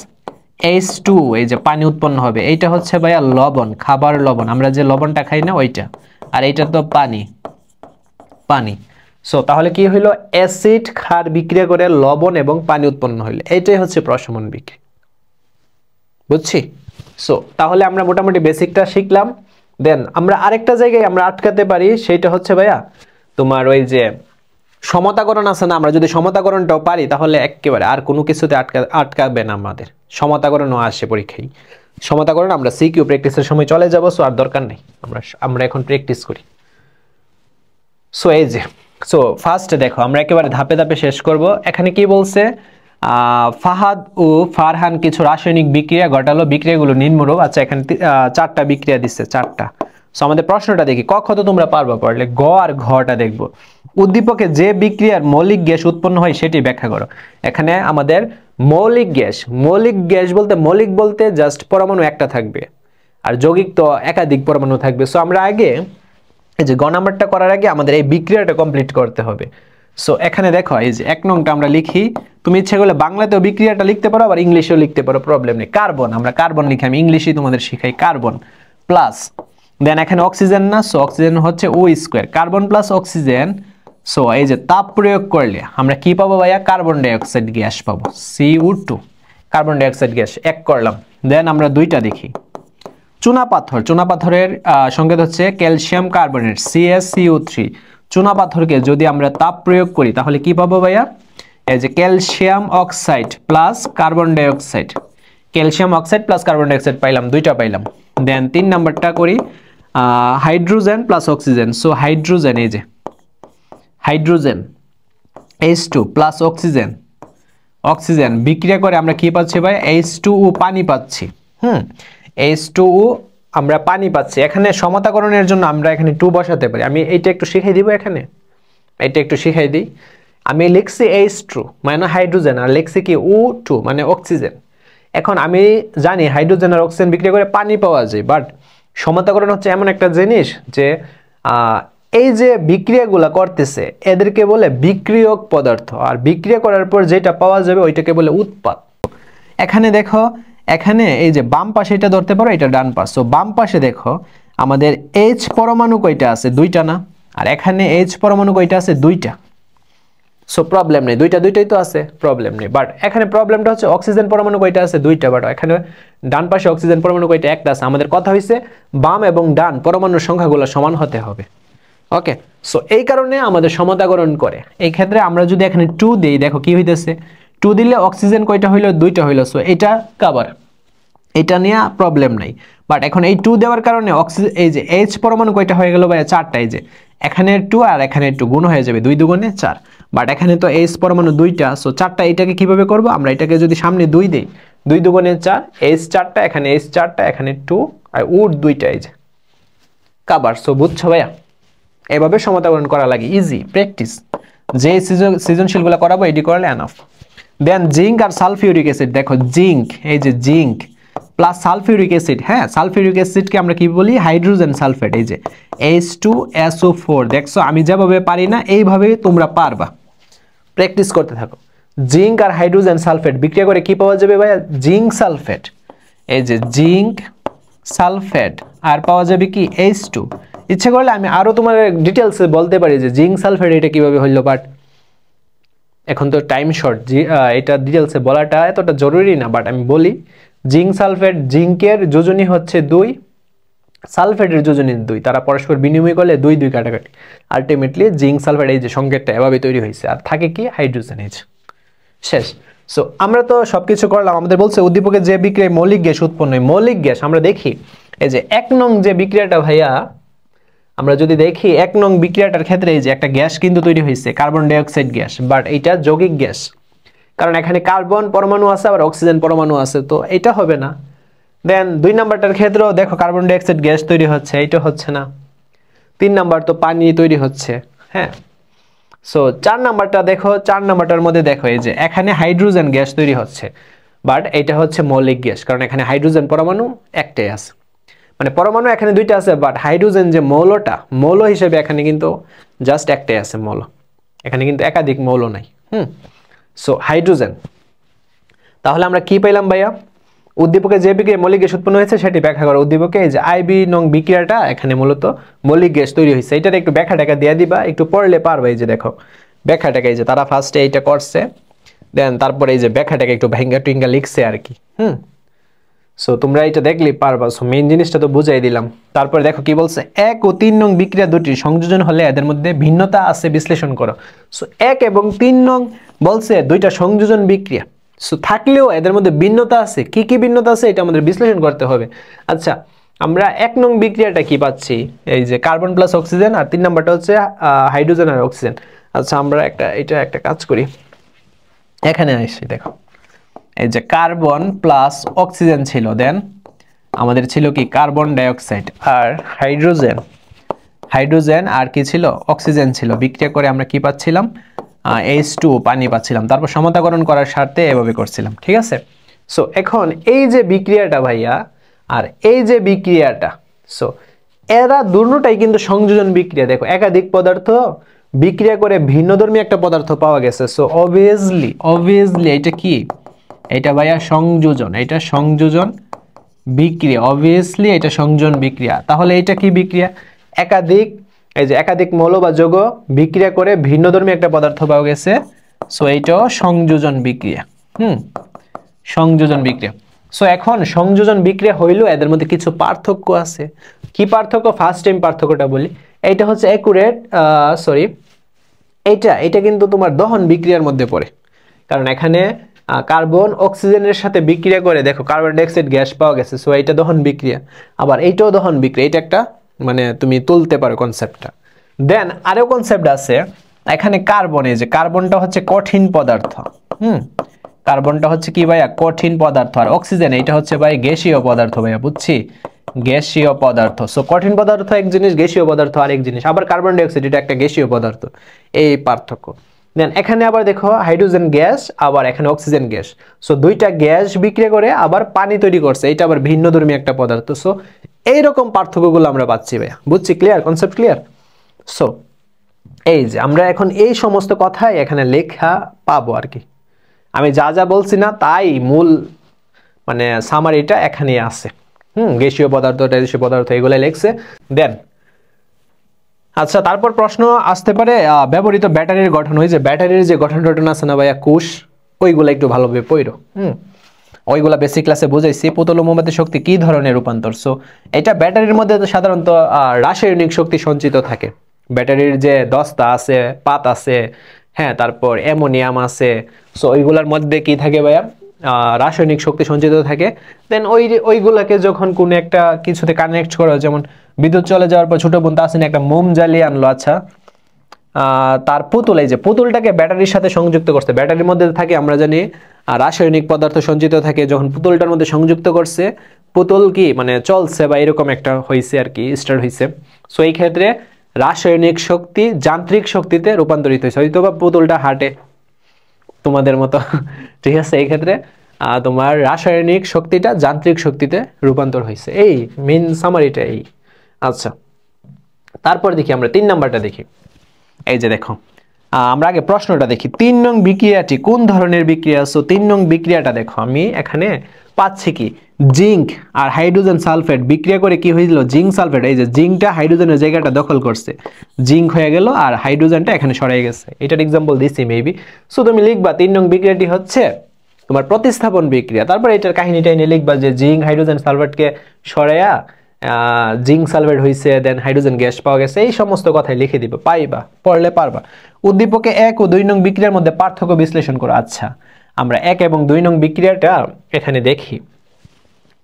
A: H2, এই যে পানি উৎপন্ন হবে। এইটা হচ্ছে ভাইয়া লবণ, খাবার লবণ, আমরা যে লবণটা খাই না ওইটা, আর এইটা তো পানি। সো তাহলে কি হইলো? অ্যাসিড ক্ষার বিক্রিয়া করে লবণ এবং পানি উৎপন্ন হইলো, এইটাই হচ্ছে প্রশমন বিক্রিয়া। বুঝছি? সো তাহলে আমরা মোটামুটি বেসিকটা শিখলাম। দেন আমরা আরেকটা জায়গায় আমরা আটকাতে পারি, সেটা হচ্ছে ভাইয়া তোমার ওই যে সমতাকরণ আছে না, আমরা যদি সমতাকরণটাও পারি তাহলে একেবারে আর কোনো কিছুতে আটকাবে না আমাদের। সমতাকরণও আসে পরীক্ষায়, সমতাকরণ আমরা সিকিউ প্র্যাকটিসের সময় চলে যাব। সো আর দরকার নেই, আমরা এখন প্র্যাকটিস করি। সো এই যে ফার্স্ট দেখো আমরা একেবারে ধাপে ধাপে শেষ করব। এখানে কি বলছে? ফাহাদ ও ফারহান কিছু রাসায়নিক বিক্রিয়া ঘটালো, বিক্রিয়াগুলো নিম্নরূপ। আচ্ছা এখানে 4টা বিক্রিয়া দিচ্ছে, 4টা। সো আমাদের প্রশ্নটা দেখি, ক তো তোমরা পারবা, পড়লে গ আর ঘটা দেখবো। উদ্দীপকে যে বিক্রিয়ার মৌলিক গ্যাস উৎপন্ন হয় সেটি ব্যাখ্যা করো। এখানে আমাদের মৌলিক গ্যাস বলতে জাস্ট পরমাণু একটা থাকবে, আর যৌগিক তো একাধিক পরমাণু থাকবে। সো আমরা আগে এই যে গ নাম্বারটা করার আগে আমাদের এই বিক্রিয়াটা কমপ্লিট করতে হবে। সো এখানে দেখো এই যে 1 নংটা আমরা লিখি, তুমি ইচ্ছে করলে বাংলাতেও বিক্রিয়াটা লিখতে পারো, আবার ইংলিশেও লিখতে পারো, প্রবলেম নেই। কার্বন, আমরা কার্বন লিখি, আমি ইংলিশেই তোমাদের শিখাই। কার্বন প্লাস দেন এখানে অক্সিজেন না, সো অক্সিজেন হচ্ছে O2, carbon plus oxygen. So এই যে তাপ প্রয়োগ করলে আমরা কি পাবো ভাইয়া? কার্বন ডাইঅক্সাইড গ্যাস পাবো, CO2, কার্বন ডাইঅক্সাইড গ্যাস। 1 করলাম। দেন আমরা 2টা দেখি। চুনাপাথরের সংকেত হচ্ছে ক্যালসিয়াম কার্বনেট CaCO3। চুনাপাথরকে যদি আমরা তাপ প্রয়োগ করি তাহলে কি পাবো ভাইয়া? এই যে calcium oxide plus carbon dioxide, calcium oxide plus carbon dioxide পাইলাম, 2টা পাইলাম। দেন 3 নাম্বারটা করি, hydrogen plus oxygen. So hydrogen, এই যে হাইড্রোজেন H2 প্লাস অক্সিজেন বিক্রিয়া করে আমরা কি পাচ্ছি ভাই? H2O পানি পাচ্ছি। H2O আমরা পানি পাচ্ছি। এখানে সমতাকরণের জন্য আমরা এখানে 2 বসাতে পারি। আমি এইটা একটু শিখাই দিব, এখানে এটা একটু শিখাই দিই। আমি লিখছি H2 মানে হাইড্রোজেন, আর লিখছি কি O2 মানে অক্সিজেন। এখন আমি জানি হাইড্রোজেন আর অক্সিজেন বিক্রিয়া করে পানি পাওয়া যায়, বাট সমতাকরণ হচ্ছে এমন একটা জিনিস যে এই যে বিক্রিয়াগুলো করতেছে এদেরকে বলে বিক্রিয়ক পদার্থ, আর বিক্রিয়া করার পর যেটা পাওয়া যাবে ওইটাকে বলে উৎপাদ। এখানে দেখো, এখানে এই যে বাম পাশে এটা ধরতে পারো, এটা ডান পাশ। সো বাম পাশে দেখো আমাদের H পরমাণু কয়টা আছে? 2টা না, আর এখানে H পরমাণু কয়টা আছে? 2টা। সো প্রবলেম নেই, দুইটাই তো আছে, প্রবলেম নেই। বাট এখানে প্রবলেমটা হচ্ছে অক্সিজেন পরমাণু কয়টা আছে? 2টা। বাট এখানে ডান পাশে অক্সিজেন পরমাণু কয়টা? 1টা আছে। আমাদের কথা হইছে বাম এবং ডান পরমাণুর সংখ্যাগুলো সমান হতে হবে। ওকে, সো এই কারণে আমাদের সমতাকরণ করে। এই ক্ষেত্রে আমরা যদি এখানে 2 দেই, দেখো কি হইতেছে? 2 দিলে অক্সিজেন কয়টা হইলো? 2টা হইলো। সো এটা কভার, এটা নিয়ে প্রবলেম নাই। বাট এখন এই 2 দেওয়ার কারণে অক্সিজেন এই যে H পরমাণু কয়টা হয়ে গেল ভাই? 4টা। এই যে এখানে 2 আর এখানে 2 গুণ হয়ে যাবে, 2 দুগুণে 4। বাট এখানে তো H পরমাণু 2টা, সো 4টা। এটাকে কিভাবে করব? আমরা এটাকে যদি সামনে 2 দেই 2 দুগুণে 4, H 4টা এখানে, H 4টা এখানে 2 আর উড 2টা এই যে কভার। সো বুঝছো ভাইয়া, এভাবে সমতাকরণ করা লাগে, ইজি প্র্যাকটিস। যে সৃজনশীলগুলো করাবো এডি করলে এনাফ। দেন জিঙ্ক আর সালফিউরিক অ্যাসিড, দেখো জিঙ্ক, এই যে জিঙ্ক প্লাস সালফিউরিক অ্যাসিড, হ্যাঁ সালফিউরিক অ্যাসিডকে আমরা কি বলি, হাইড্রোজেন সালফেট, এই যে H2SO4। দেখছো আমি যেভাবে পারি না এইভাবে তোমরা পারবা, প্র্যাকটিস করতে থাকো। জিঙ্ক আর হাইড্রোজেন সালফেট বিক্রিয়া করে কি পাওয়া যাবে ভাইয়া, জিঙ্ক সালফেট, এই যে জিঙ্ক সালফেট, আর পাওয়া যাবে কি H2। ইচ্ছে করলে আমি আরো তোমার ডিটেলসে বলতে পারি যে জিঙ্ক সালফেট এটা কিভাবে হইলো, বাট এখন তো টাইম শর্ট, এটা ডিটেলসে বলাটা এতটা জরুরি না, বাট আমি বলি জিঙ্ক সালফেট, জিঙ্কের যোজনী হচ্ছে 2, সালফেটের যোজনী 2, তারা পরস্পর বিনিময় করলে 2 2 কাটাকাটি, আলটিমেটলি জিঙ্ক সালফেট এই যে সংকেতটা এভাবে তৈরি হয়েছে, আর থাকে কি হাইড্রোজেন, এই শেষ। সো আমরা তো সবকিছু করলাম, আমাদের বলছে উদ্দীপকের যে বিক্রিয়ায় মৌলিক গ্যাস উৎপন্ন হয়, মৌলিক গ্যাস আমরা দেখি এই যে 1 নং যে বিক্রিয়াটা ভাইয়া, আমরা যদি দেখি 1 নং বিক্রিয়াটার ক্ষেত্রে এই যে একটা গ্যাস কিন্তু তৈরি হয়েছে, carbon dioxide gas, but এটা যৌগিক গ্যাস, কারণ এখানে কার্বন পরমাণু আছে আবার অক্সিজেন পরমাণু আছে, তো এটা হবে না। দেন 2 নাম্বারটার ক্ষেত্রেও দেখো কার্বন ডাই অক্সাইড গ্যাস তৈরি হচ্ছে, এটা হচ্ছে না। 3 নাম্বার তো পানি তৈরি হচ্ছে, হ্যাঁ। সো 4 নাম্বারটা দেখো, 4 নাম্বারটার মধ্যে দেখো এই যে এখানে হাইড্রোজেন গ্যাস তৈরি হচ্ছে, বাট এটা হচ্ছে মৌলিক গ্যাস, কারণ এখানে হাইড্রোজেন পরমাণু একটাই আছে, মানে পরমাণু এখানে 2টা আছে, বাট হাইড্রোজেন যে মৌলটা, মৌল হিসেবে এখানে কিন্তু জাস্ট একটাই আছে মৌল, এখানে কিন্তু একাধিক মৌল নাই। সো হাইড্রোজেন, তাহলে আমরা কি পাইলাম ভাইয়া, উদ্দীপকে যে বিক্রিয়া মৌলিক গ্যাস উৎপন্ন হয়েছে সেটি ব্যাখ্যা করো। উদ্দীপকে এই যে আইবি নং বিক্রিয়াটা এখানে মূলত মৌলিক গ্যাস তৈরি হয়েছে, এটার একটু ব্যাখ্যাটাকে দিয়ে দিবা, একটু পড়লে পারবে। এই যে দেখো ব্যাখ্যাটাকে, এই যে তারা ফার্স্টে এইটা করছে, দেন তারপরে এই যে ব্যাখ্যাটাকে একটু ভেঙ্গা টুইঙ্গা লিখছে আর কি। সো তোমরা এটা দেখলেই পারবা, সো মেইন জিনিসটা তো বুঝাই দিলাম। তারপরে দেখো কি বলছে, 1 ও 3 নং বিক্রিয়া দুটি সংযোজন হলে এদের মধ্যে ভিন্নতা আছে বিশ্লেষণ করো। সো 1 এবং 3 নং বলছে দুইটা সংযোজন বিক্রিয়া, সো থাকলেও এদের মধ্যে ভিন্নতা আছে, কি কি ভিন্নতা আছে এটা আমাদের বিশ্লেষণ করতে হবে। আচ্ছা আমরা 1 নং বিক্রিয়াটা কি পাচ্ছি, এই যে কার্বন প্লাস অক্সিজেন, আর 3 নাম্বারটা হচ্ছে হাইড্রোজেন আর অক্সিজেন। আচ্ছা আমরা একটা কাজ করি, এখানে আসি, দেখো এই যে কার্বন প্লাস অক্সিজেন ছিল, দেন আমাদের ছিল কি কার্বন ডাই অক্সাইড, আর হাইড্রোজেন আর কি ছিল, অক্সিজেন ছিল, বিক্রিয়া করে আমরা কি পাচ্ছিলাম, H2 পানি পাচ্ছিলাম। তারপর সমতাকরণ করার স্বার্থে এভাবে করছিলাম, ঠিক আছে। সো এখন এই যে বিক্রিয়াটা ভাইয়া আর এই যে বিক্রিয়াটা, সো এরা দুটোটাই কিন্তু সংযোজন বিক্রিয়া। দেখো একাধিক পদার্থ বিক্রিয়া করে ভিন্নধর্মী একটা পদার্থ পাওয়া গেছে, সো অবভিয়াসলি এটা কি, এটা ভাইয়া সংযোজন, এটা সংযোজন বিক্রিয়া, অবভিয়াসলি এটা সংযোজন বিক্রিয়া। তাহলে এটা কি বিক্রিয়া, একাধিক, এই যে একাধিক মৌল বা যৌগ বিক্রিয়া করে ভিন্নধর্মী একটা পদার্থ পাওয়া গেছে, সো এইটাও সংযোজন বিক্রিয়া। সংযোজন বিক্রিয়া। সো এখন সংযোজন বিক্রিয়া হইলেও এদের মধ্যে কিছু পার্থক্য আছে। কি পার্থক্য, ফার্স্ট টাইম পার্থক্যটা বলি, এইটা হচ্ছে অ্যাকুরেট, সরি এটা কিন্তু তোমার দহন বিক্রিয়ার মধ্যে পড়ে, কারণ এখানে কার্বন অক্সিজেনের সাথে বিক্রিয়া করে দেখো কার্বন ডাই অক্সাইড গ্যাস পাওয়া গেছে, সো এটা দহন বিক্রিয়া, আবার এইটাও দহন বিক্রিয়া, এটা একটা মানে তুমি তুলতে পারো কনসেপ্টটা। দেন আরো কনসেপ্ট আছে এখানে, কার্বন, এই যে কার্বনটা হচ্ছে কঠিন পদার্থ, কার্বনটা হচ্ছে কি ভাইয়া, কঠিন পদার্থ, আর অক্সিজেন এটা হচ্ছে ভাই গ্যাসীয় পদার্থ ভাইয়া, বুঝছি, গ্যাসীয় পদার্থ। সো কঠিন পদার্থ এক জিনিস, গ্যাসীয় পদার্থ আরেক জিনিস, আবার কার্বন ডাই অক্সাইড এটা একটা গ্যাসীয় পদার্থ, এই পার্থক্য। দেন এখানে আবার দেখো হাইড্রোজেন গ্যাস, আবার এখানে অক্সিজেন গ্যাস, সো দুইটা গ্যাস বিক্রিয়া করে আবার পানি তৈরি করছে, এটা আবার ভিন্নধর্মী একটা পদার্থ। সো এইরকম পার্থক্যগুলো আমরা পাচ্ছি ভাইয়া, বুঝছি, ক্লিয়ার, কনসেপ্ট ক্লিয়ার। সো এই যে আমরা এখন এই সমস্ত কথাই এখানে লেখা পাবো আর কি, আমি যা যা বলছি না তাই মূল মানে সামারিটা এখানে আছে। গ্যাসীয় পদার্থ, গ্যাসীয় পদার্থ এগুলো লেখছে। দেন আচ্ছা তারপর প্রশ্ন আসতে পারে ব্যবহৃত ব্যাটারির গঠন, ওই যে ব্যাটারির যে গঠন আছে না ভাইয়া, কোষ, ওইগুলো একটু ভালোভাবে পড়ো। ওইগুলা বেসিক ক্লাসে বুঝাইছি। পুতল ও মোমবাতি শক্তি কি ধরনের রূপান্তর, সো এটা ব্যাটারির মধ্যে সাধারণত রাসায়নিক শক্তি সঞ্চিত থাকে। ব্যাটারির যে দস্তা আছে, পাত আছে, হ্যাঁ, তারপর অ্যামোনিয়াম আছে, সো ওইগুলার মধ্যে কি থাকে ভাইয়া, রাসায়নিক শক্তি সঞ্চিত থাকে। দেন ওইগুলাকে যখন কোনো একটা কিছুতে কানেক্ট করো, যেমন বিদ্যুৎ চলে যাওয়ার পর ছোট বোন তাসিন একটা মোম জ্বালিয়ে আনলো, আচ্ছা তার পুতুল, এই যে পুতুলটাকে ব্যাটারির সাথে সংযুক্ত করছে, ব্যাটারির মধ্যে থাকে আমরা জানি রাসায়নিক পদার্থ সঞ্চিত থাকে, যখন পুতুলটার মধ্যে সংযুক্ত করছে পুতুল কি মানে চলছে বা এরকম একটা হয়েছে আর কি, স্টার্ট হয়েছে। সো এই ক্ষেত্রে রাসায়নিক শক্তি যান্ত্রিক শক্তিতে রূপান্তরিত হয়েছে, হয়তো বা পুতুলটা হাঁটে তোমাদের মতো ঠিক আছে। এই ক্ষেত্রে তোমার রাসায়নিক শক্তিটা যান্ত্রিক শক্তিতে রূপান্তর হয়েছে, এই মেইন সামারিটা এই। আচ্ছা, তারপর দেখি আমরা 3 নাম্বারটা দেখি। এই যে দেখো, আমরা আগে প্রশ্নটা দেখি, 3 নং বিক্রিয়াটি কোন ধরনের বিক্রিয়া। সো 3 নং বিক্রিয়াটা দেখো, আমি এখানে পাচ্ছি কি জিঙ্ক আর হাইড্রোজেন সালফেট বিক্রিয়া করে কি হয়েছিল, জিঙ্ক সালফেট, এই যে জিঙ্কটা হাইড্রোজেনের জায়গাটা দখল করছে, জিঙ্ক হয়ে গেল আর হাইড্রোজেনটা এখানে সরে গেছে। এটার এক্সাম্পল দিছি মেবি। সো তুমি লিখবা 3 নং বিক্রিয়াটি হচ্ছে তোমার প্রতিস্থাপন বিক্রিয়া, তারপর এটার কাহিনীটা এনে লিখবা যে জিঙ্ক হাইড্রোজেন সালফেটকে সরাইয়া জিঙ্ক সালফেট হয়েছে, দেন হাইড্রোজেন গ্যাস পাওয়া গেছে, এই সমস্ত কথাই লিখে দিবে, পাইবা, পড়লে পারবা। উদ্দীপকে 1 ও 2 নং বিক্রিয়ার মধ্যে পার্থক্য বিশ্লেষণ করো। আচ্ছা, আমরা 1 এবং 2 নং বিক্রিয়াটা এখানে দেখি।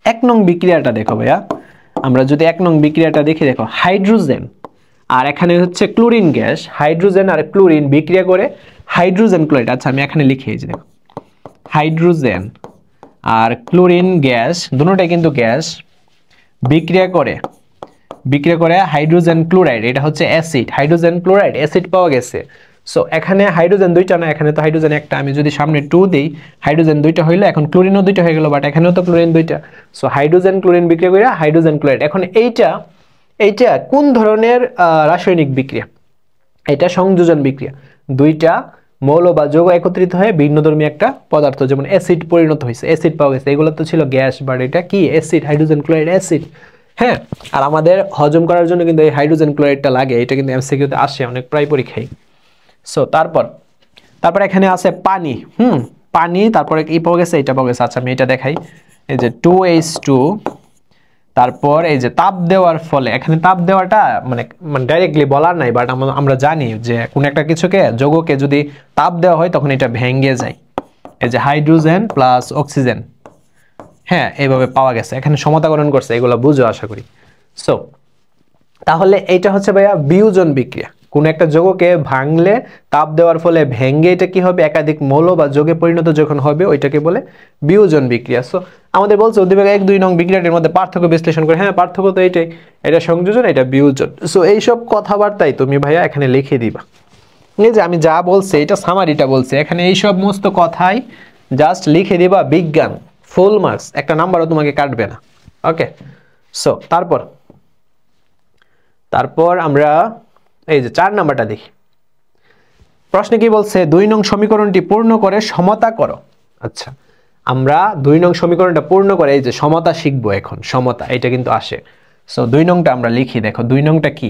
A: 1 নং বিক্রিয়াটা দেখো ভাইয়া, আমরা যদি 1 নং বিক্রিয়াটা দেখি, দেখো হাইড্রোজেন আর এখানে হচ্ছে ক্লোরিন গ্যাস, হাইড্রোজেন আর ক্লোরিন বিক্রিয়া করে হাইড্রোজেন ক্লোরাইড। আচ্ছা, আমি এখানে লিখে এই যে দেখো, হাইড্রোজেন আর ক্লোরিন গ্যাস দুটোটাই কিন্তু গ্যাস, বিক্রিয়া করে হাইড্রোজেন ক্লোরাইড, এটা হচ্ছে অ্যাসিড, হাইড্রোজেন ক্লোরাইড অ্যাসিড পাওয়া গেছে। সো এখানে হাইড্রোজেন দুইটা না, এখানে তো হাইড্রোজেন একটা, আমি যদি সামনে 2 দেই হাইড্রোজেন দুইটা হইলো, এখন ক্লোরিনও দুইটা হয়ে গেল, বাট এখানেও তো ক্লোরিন দুইটা। সো হাইড্রোজেন ক্লোরিন বিক্রিয়া করে হাইড্রোজেন ক্লোরাইড। এখন এইটা কোন ধরনের রাসায়নিক বিক্রিয়া, এটা সংযোজন বিক্রিয়া, দুইটা মৌল বা যৌগ একত্রিত হয়ে ভিন্নধর্মী একটা পদার্থ যেমন অ্যাসিড পরিণত হয়েছে, অ্যাসিড পাওয়া গেছে, এগুলো তো ছিল গ্যাস, বাট এটা কি অ্যাসিড, হাইড্রোজেন ক্লোরাইড অ্যাসিড। হ্যাঁ, আর আমাদের হজম করার জন্য কিন্তু এই হাইড্রোজেন ক্লোরাইডটা লাগে, এটা কিন্তু এমসিকিউতে আসে অনেক প্রায় পরীক্ষায়। সো তারপর এখানে আছে পানি, পানি, তারপরে কি পাওয়া গেছে, এটা পাওয়া গেছে। আচ্ছা, আমি এটা দেখাই, এই যে 2H2, তারপর এই যে তাপ দেওয়ার ফলে, এখানে তাপ দেওয়াটা মানে ডাইরেক্টলি বলার নাই, বাট আমরা জানি যে কোন একটা কিছুকে যৌগকে যদি তাপ দেওয়া হয় তখন এটা ভেঙে যায়, এই যে হাইড্রোজেন প্লাস অক্সিজেন, হ্যাঁ এইভাবে পাওয়া গেছে, এখানে সমতাকরণ করছে, এগুলো বুঝো আশা করি। সো তাহলে এইটা হচ্ছে ভাইয়া বিয়োজন বিক্রিয়া, কোন একটা যৌগকে ভাঙলে তাপ দেওয়ার ফলে ভেঙে এটা কি হবে, একাধিক মৌল বা যৌগে পরিণত যখন হবে ওইটাকে বলে বিয়োজন বিক্রিয়া। সো আমাদের বলছে উদ্দীপক 1, 2 নং বিক্রিয়াটির মধ্যে পার্থক্য বিশ্লেষণ করে, হ্যাঁ পার্থক্য তো এইটাই, এটা সংযোজন, এটা বিয়োজন। সো এইসব কথাবার্তাই তুমি ভাইয়া এখানে লিখে দিবা, এই যে আমি যা বলছি এটা সামারিটা বলছি, এখানে এই সমস্ত কথাই জাস্ট লিখে দিবা, বিজ্ঞান, ফুল মার্কস, একটা নাম্বারও তোমাকে কাটবে না। ওকে, সো তারপর আমরা এই যে 4 নাম্বারটা দেখি। প্রশ্নে কি বলছে, 2 নং সমীকরণটি পূর্ণ করে সমতা করো। আচ্ছা, আমরা 2 নং সমীকরণটা পূর্ণ করে এই যে সমতা শিখবো এখন, সমতা এটা কিন্তু আসে। সো 2 নংটা আমরা লিখি, দেখো 2 নংটা কি,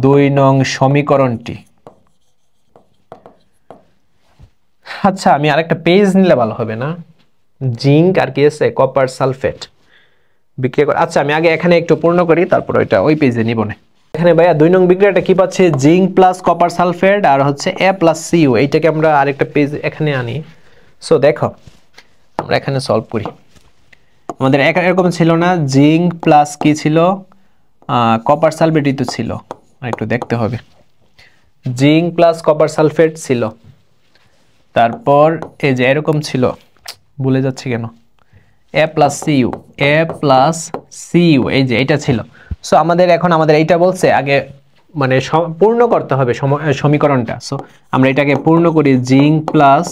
A: 2 নং সমীকরণটি, আচ্ছা আমি আরেকটা পেজ নিলে ভালো হবে না, জিঙ্ক আর কি আছে কপার সালফেট বিক্রিয়া করে। আচ্ছা আমি আগে এখানে একটু পূর্ণ করি, তারপর ওইটা ওই পেজে নিব না। এখানে ভাইয়া 2 নং বিক্রিয়াটা কি পাচ্ছে, জিঙ্ক প্লাস কপার সালফেট আর হচ্ছে A+Cu, এইটাকে আমরা আরেকটা পেজ এখানে আনি। সো দেখো আমরা এখানে সলভ করি, আমাদের এরকম ছিল না, জিঙ্ক প্লাস কি ছিল, কপার সালফেটই তো ছিল, আর একটু দেখতে হবে, জিঙ্ক প্লাস কপার সালফেট ছিল, তারপর এই যে এরকম ছিল, ভুলে যাচ্ছে কেন, A+Cu, এই যে এটা ছিল। সো আমাদের এইটা বলছে আগে মানে পূর্ণ করতে হবে সমীকরণটা। সো আমরা এটাকে পূর্ণ করি, জিঙ্ক প্লাস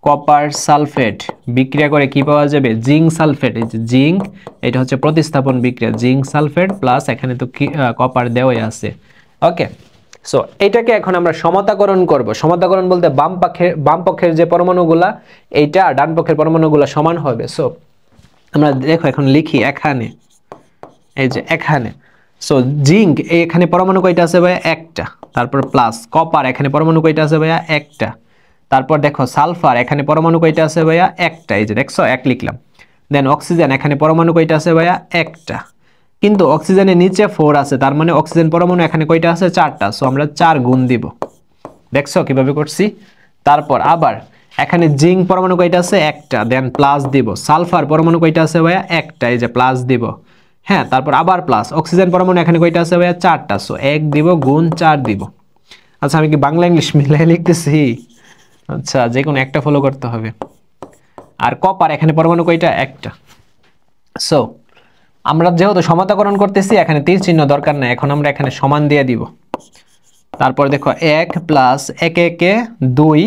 A: কপার সালফেট বিক্রিয়া করে কি পাওয়া যাবে, জিঙ্ক সালফেট, এই যে জিঙ্ক, এটা হচ্ছে প্রতিস্থাপন বিক্রিয়া, জিঙ্ক সালফেট প্লাস এখানে তো কপার দেওয়াই আছে। ওকে, সো এইটাকে এখন আমরা সমতাকরণ করব। সমতাকরণ বলতে বাম পক্ষের যে পরমাণুগুলা এইটা আর ডান পক্ষের পরমাণুগুলা সমান হবে। সো আমরা দেখো এখন লিখি এখানে, এই যে এখানে, সো জিঙ্ক এখানে পরমাণু কয়টা আছে ভাইয়া, একটা, তারপর প্লাস কপার এখানে পরমাণু কয়টা আছে ভাইয়া, একটা, তারপর দেখো সালফার এখানে পরমাণু কয়টা আছে ভাইয়া, একটা, এই যে দেখছো এক লিখলাম, দেন অক্সিজেন এখানে পরমাণু কয়টা আছে ভাইয়া, একটা, কিন্তু অক্সিজেনের নিচে 4 আছে, তার মানে অক্সিজেন পরমাণু এখানে কয়টা আছে, 4টা। সো আমরা 4 গুণ দিব, দেখছো কিভাবে করছি। তারপর আবার এখানে জিঙ্ক পরমাণু কয়টা আছে, একটা, দেন প্লাস দিব, সালফার পরমাণু কয়টা আছে ভাইয়া, একটা, এই যে প্লাস দিব, হ্যাঁ, তারপর আবার প্লাস অক্সিজেন পরমাণু এখানে কয়টা আছে ভাইয়া 4টা, সো 1 দিব গুণ 4 দিব। আচ্ছা আমি কি বাংলা ইংলিশ মিলাই লিখতেছি? আচ্ছা যে কোনো একটা ফলো করতে হবে। আর কপার এখানে পরমাণু কয়টা? একটা। সো আমরা যেহেতু সমতাকরণ করতেছি এখানে তীর চিহ্ন দরকার নাই, এখন আমরা এখানে সমান দিয়ে দিব। তারপর দেখো 1 প্লাস 1 1 2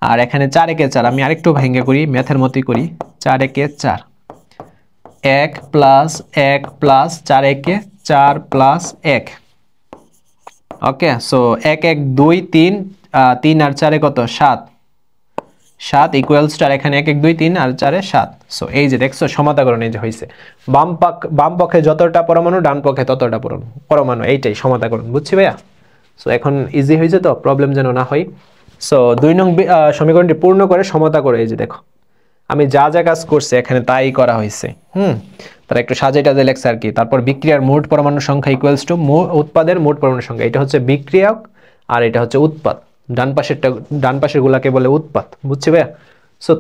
A: আর এখানে 4 1 4, আমি আরেকটু ভাঙা করি, ম্যাথের মতই করি, 4 1 4, 1 প্লাস 1 প্লাস 4 1 4 প্লাস 1। ওকে, সো 1 1 2 3, 3 আর 4 কত? 7, 7 ইকুয়ালস টু, আর এখানে 1 1 2 3 আর 4 7। সো এই যে দেখছো সমতাকরণ এই যে হইছে, বাম পক্ষে যতটা পরমাণু ডান পক্ষে ততটা পরমাণু, এইটাই সমতাকরণ। বুঝছি ভাইয়া? সো এখন ইজি হয়েছে তো, প্রবলেম যেন না হয়। সো 2 নং সমীকরণটি পূর্ণ করে সমতা করে, এই যে দেখো আমি যা যা কাজ করছি এখানে তাই করা হয়েছে। তারা একটু সাজাইটা দিয়ে লেখছে আর কি। তারপর বিক্রিয়ার মোট পরমাণু সংখ্যা ইকুয়ালস টু উৎপাদের মোট পরমাণু সংখ্যা। এটা হচ্ছে বিক্রিয়ক আর এটা হচ্ছে উৎপাদ। ডান পাশের গুলাকে বলে উৎপাদ। বুঝছি ভাইয়া? সো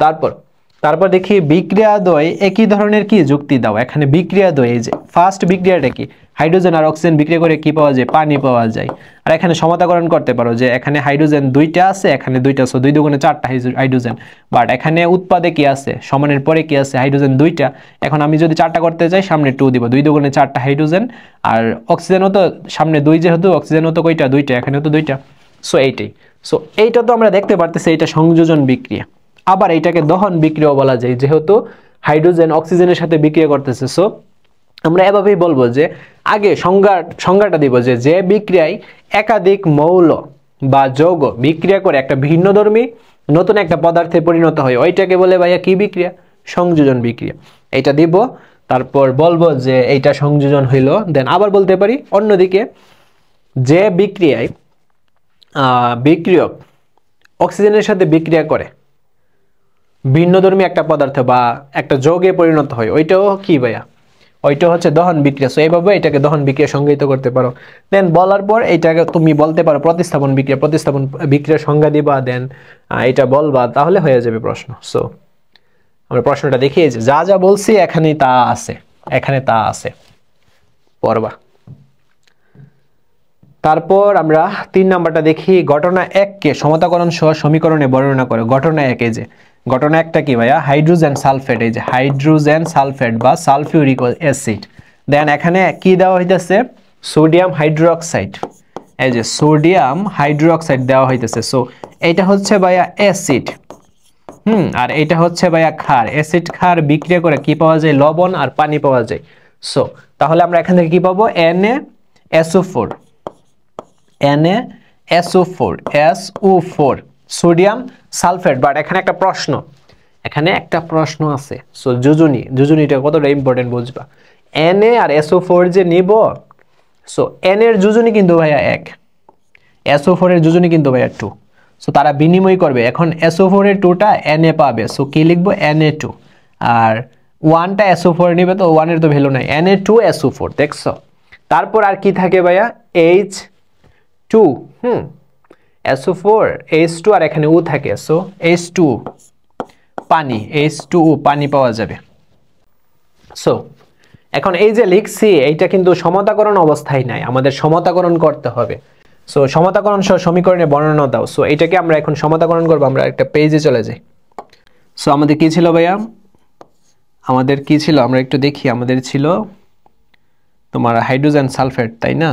A: তারপর দেখি বিক্রিয়াদ্বয় একই ধরনের কি যুক্তি দাও। এখানে বিক্রিয়াদ্বয়, এই যে ফার্স্ট বিক্রিয়াটা কি, হাইড্রোজেন আর অক্সিজেন বিক্রিয়া করে কি পাওয়া যায়? পানি পাওয়া যায়। আর এখানে সমতাকরণ করতে পারো যে এখানে হাইড্রোজেন 2টা আছে, এখানে 2টা, সো 2 দুগুণে 4টা হাইড্রোজেন। বাট এখানে উৎপাদে কি আছে? সমানের পরে কি আছে? হাইড্রোজেন 2টা। এখন আমি যদি 4টা করতে চাই সামনে 2 দিব, 2 দুগুণে 4টা হাইড্রোজেন। আর অক্সিজেনও তো সামনে 2, যেহেতু অক্সিজেনও তো কয়টা? 2টা, এখানেও তো 2টা। সো এইটাই। সো এইটা তো আমরা দেখতে পারতেছি এটা সংযোজন বিক্রিয়া। আবার এইটাকে দহন বিক্রিয়া বলা যায়, যেহেতু হাইড্রোজেন অক্সিজেনের সাথে বিক্রিয়া করতেছে। সো আমরা এভাবেই বলবো যে আগে সংজ্ঞাটা দিব যে বিক্রিয়ায় একাধিক মৌল বা যৌগ বিক্রিয়া করে একটা ভিন্নধর্মী নতুন একটা পদার্থে পরিণত হয়, ওইটাকে বলে ভাইয়া কি বিক্রিয়া? সংযোজন বিক্রিয়া। এটা দিব, তারপর বলবো যে এইটা সংযোজন হইলো। দেন আবার বলতে পারি অন্যদিকে যে বিক্রিয়ায় বিক্রিয়ক অক্সিজেনের সাথে বিক্রিয়া করে ভিন্নধর্মী একটা পদার্থ বা একটা যৌগে পরিণত হয়, ওইটাও কি ভাইয়া? ওইটা হচ্ছে দহন বিক্রিয়া। সো এইভাবে এটাকে দহন বিক্রিয়া সংজ্ঞায়িত করতে পারো। দেন বলার পর এটাকে তুমি বলতে পারো প্রতিস্থাপন বিক্রিয়ার সংজ্ঞা দিবা, দেন এটা বলবা, তাহলে হয়ে যাবে প্রশ্ন। সো আমরা প্রশ্নটা দেখি, যা যা বলছি এখানে তা আছে, পড়বা। তারপর আমরা 3 নাম্বারটা দেখি, ঘটনা 1 কে সমতাকরণ সহ সমীকরণে বর্ণনা করে। ঘটনা 1, এই যে ঘটনা 1টা কি ভাইয়া? হাইড্রোজেন সালফেট, এই যে হাইড্রোজেন সালফেট বা সালফিউরিক অ্যাসিড। দেন এখানে কি দেওয়া হইতেছে? সোডিয়াম হাইড্রোক্সাইড, এই যে সোডিয়াম হাইড্রোক্সাইড দেওয়া হইতেছে। সো এইটা হচ্ছে ভাইয়া অ্যাসিড, আর এটা হচ্ছে ভাইয়া ক্ষার। অ্যাসিড ক্ষার বিক্রিয়া করে কি পাওয়া যায়? লবণ আর পানি পাওয়া যায়। সো তাহলে আমরা এখান থেকে কি পাবো? NaSO4, SO4 sodium sulphate. But এখানে একটা প্রশ্ন আছে। সো যোজনীটা কতটা ইম্পর্টেন্ট বুঝবা। Na আর SO4 যে নিব, সো N এর যোজনী কিন্তু ভাইয়া 1, SO4 এর যোজনী কিন্তু ভাইয়া 2। সো তারা বিনিময় করবে। এখন SO4 এর 2টা Na পাবে, সো কি লিখবো? Na2। আর 1টা SO4 নিবে, তো 1 এর তো ভ্যালু নাই, Na2SO4। দেখছো? তারপর আর কি থাকে ভাইয়া? H2, SO4 H2 আর এখানে U থাকে। সো H2 পানি পাওয়া যাবে। সো এখন এই যে লিখছি এইটা কিন্তু সমতাকরণ অবস্থায় নাই, আমাদের সমতাকরণ করতে হবে। সো সমতাকরণ সহ সমীকরণে বর্ণনা দাও। সো এটাকে আমরা এখন সমতাকরণ করব। আমরা একটা পেজে চলে যাই। সো আমাদের কি ছিল ভাইয়া? আমরা একটু দেখি। আমাদের ছিল তোমার হাইড্রোজেন সালফেট, তাই না?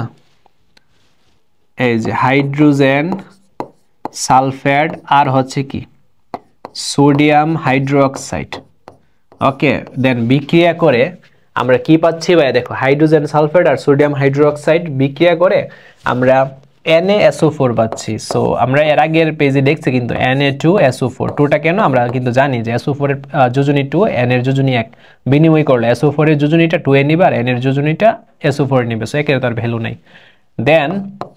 A: এই যে হাইড্রোজেন সালফেট আর হচ্ছে কি? Sodium hydroxide. ওকে, দেন বিক্রিয়া করে আমরা কি পাচ্ছি ভাইয়া? দেখো হাইড্রোজেন সালফেট আর সোডিয়াম হাইড্রোক্সাইড বিক্রিয়া করে আমরা NaSO4 পাচ্ছি। সো আমরা এর আগের পেজে দেখছি কিন্তু Na2SO4, 2টা কেন? আমরা কিন্তু জানি যে SO4 এর যোজনী 2, N এর যোজনী 1। বিনিময় করলে SO4 এর যোজনীটা 2 এ নিবে আর N এর যোজনীটা SO4 নিবে। সো একের তার ভ্যালু নাই। দেন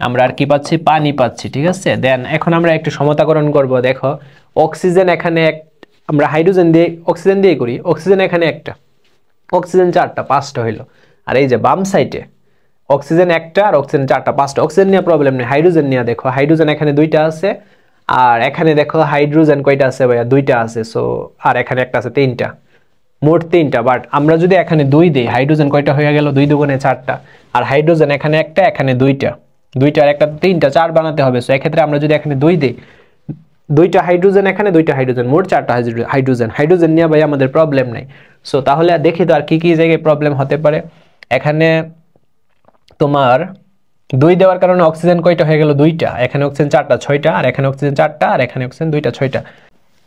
A: আমরা আর কি পাচ্ছি? পানি পাচ্ছি, ঠিক আছে? দেন এখন আমরা একটু সমতাকরণ করব। দেখো অক্সিজেন এখানে আমরা হাইড্রোজেন দিয়ে অক্সিজেন দিয়ে করি। অক্সিজেন এখানে একটা, অক্সিজেন 4টা, 5টা হইলো। আর এই যে বাম সাইডে অক্সিজেন 1টা আর অক্সিজেন 4টা, 5টা। অক্সিজেন নিয়ে প্রবলেম নেই, হাইড্রোজেন নিয়ে দেখো। হাইড্রোজেন এখানে 2টা আছে, আর এখানে দেখো হাইড্রোজেন কয়টা আছে ভাইয়া? 2টা আছে। সো আর এখানে একটা আছে, 3টা। মোট 3টা, বাট আমরা যদি এখানে 2 দেই হাইড্রোজেন কয়টা হয়ে গেল, 2 দুগুণে 4টা, আর হাইড্রোজেন এখানে একটা, এখানে 2টা, 2টা আর একটা 3টা, 4 বানাতে হবে। সো এক্ষেত্রে আমরা যদি এখানে 2 দেই, 2টা হাইড্রোজেন এখানে, 2টা হাইড্রোজেন, মোট 4টা হাইড্রোজেন। হাইড্রোজেন নিয়ে ভাই আমাদের প্রবলেম নাই। সো তাহলে দেখি তো আর কি কি জায়গায় প্রবলেম হতে পারে। এখানে তোমার 2 দেওয়ার কারণে অক্সিজেন কয়টা হয়ে গেল, 2টা, এখানে অক্সিজেন 4টা, 6টা, আর এখানে অক্সিজেন 4টা, আর এখানে অক্সিজেন 2টা, 6টা।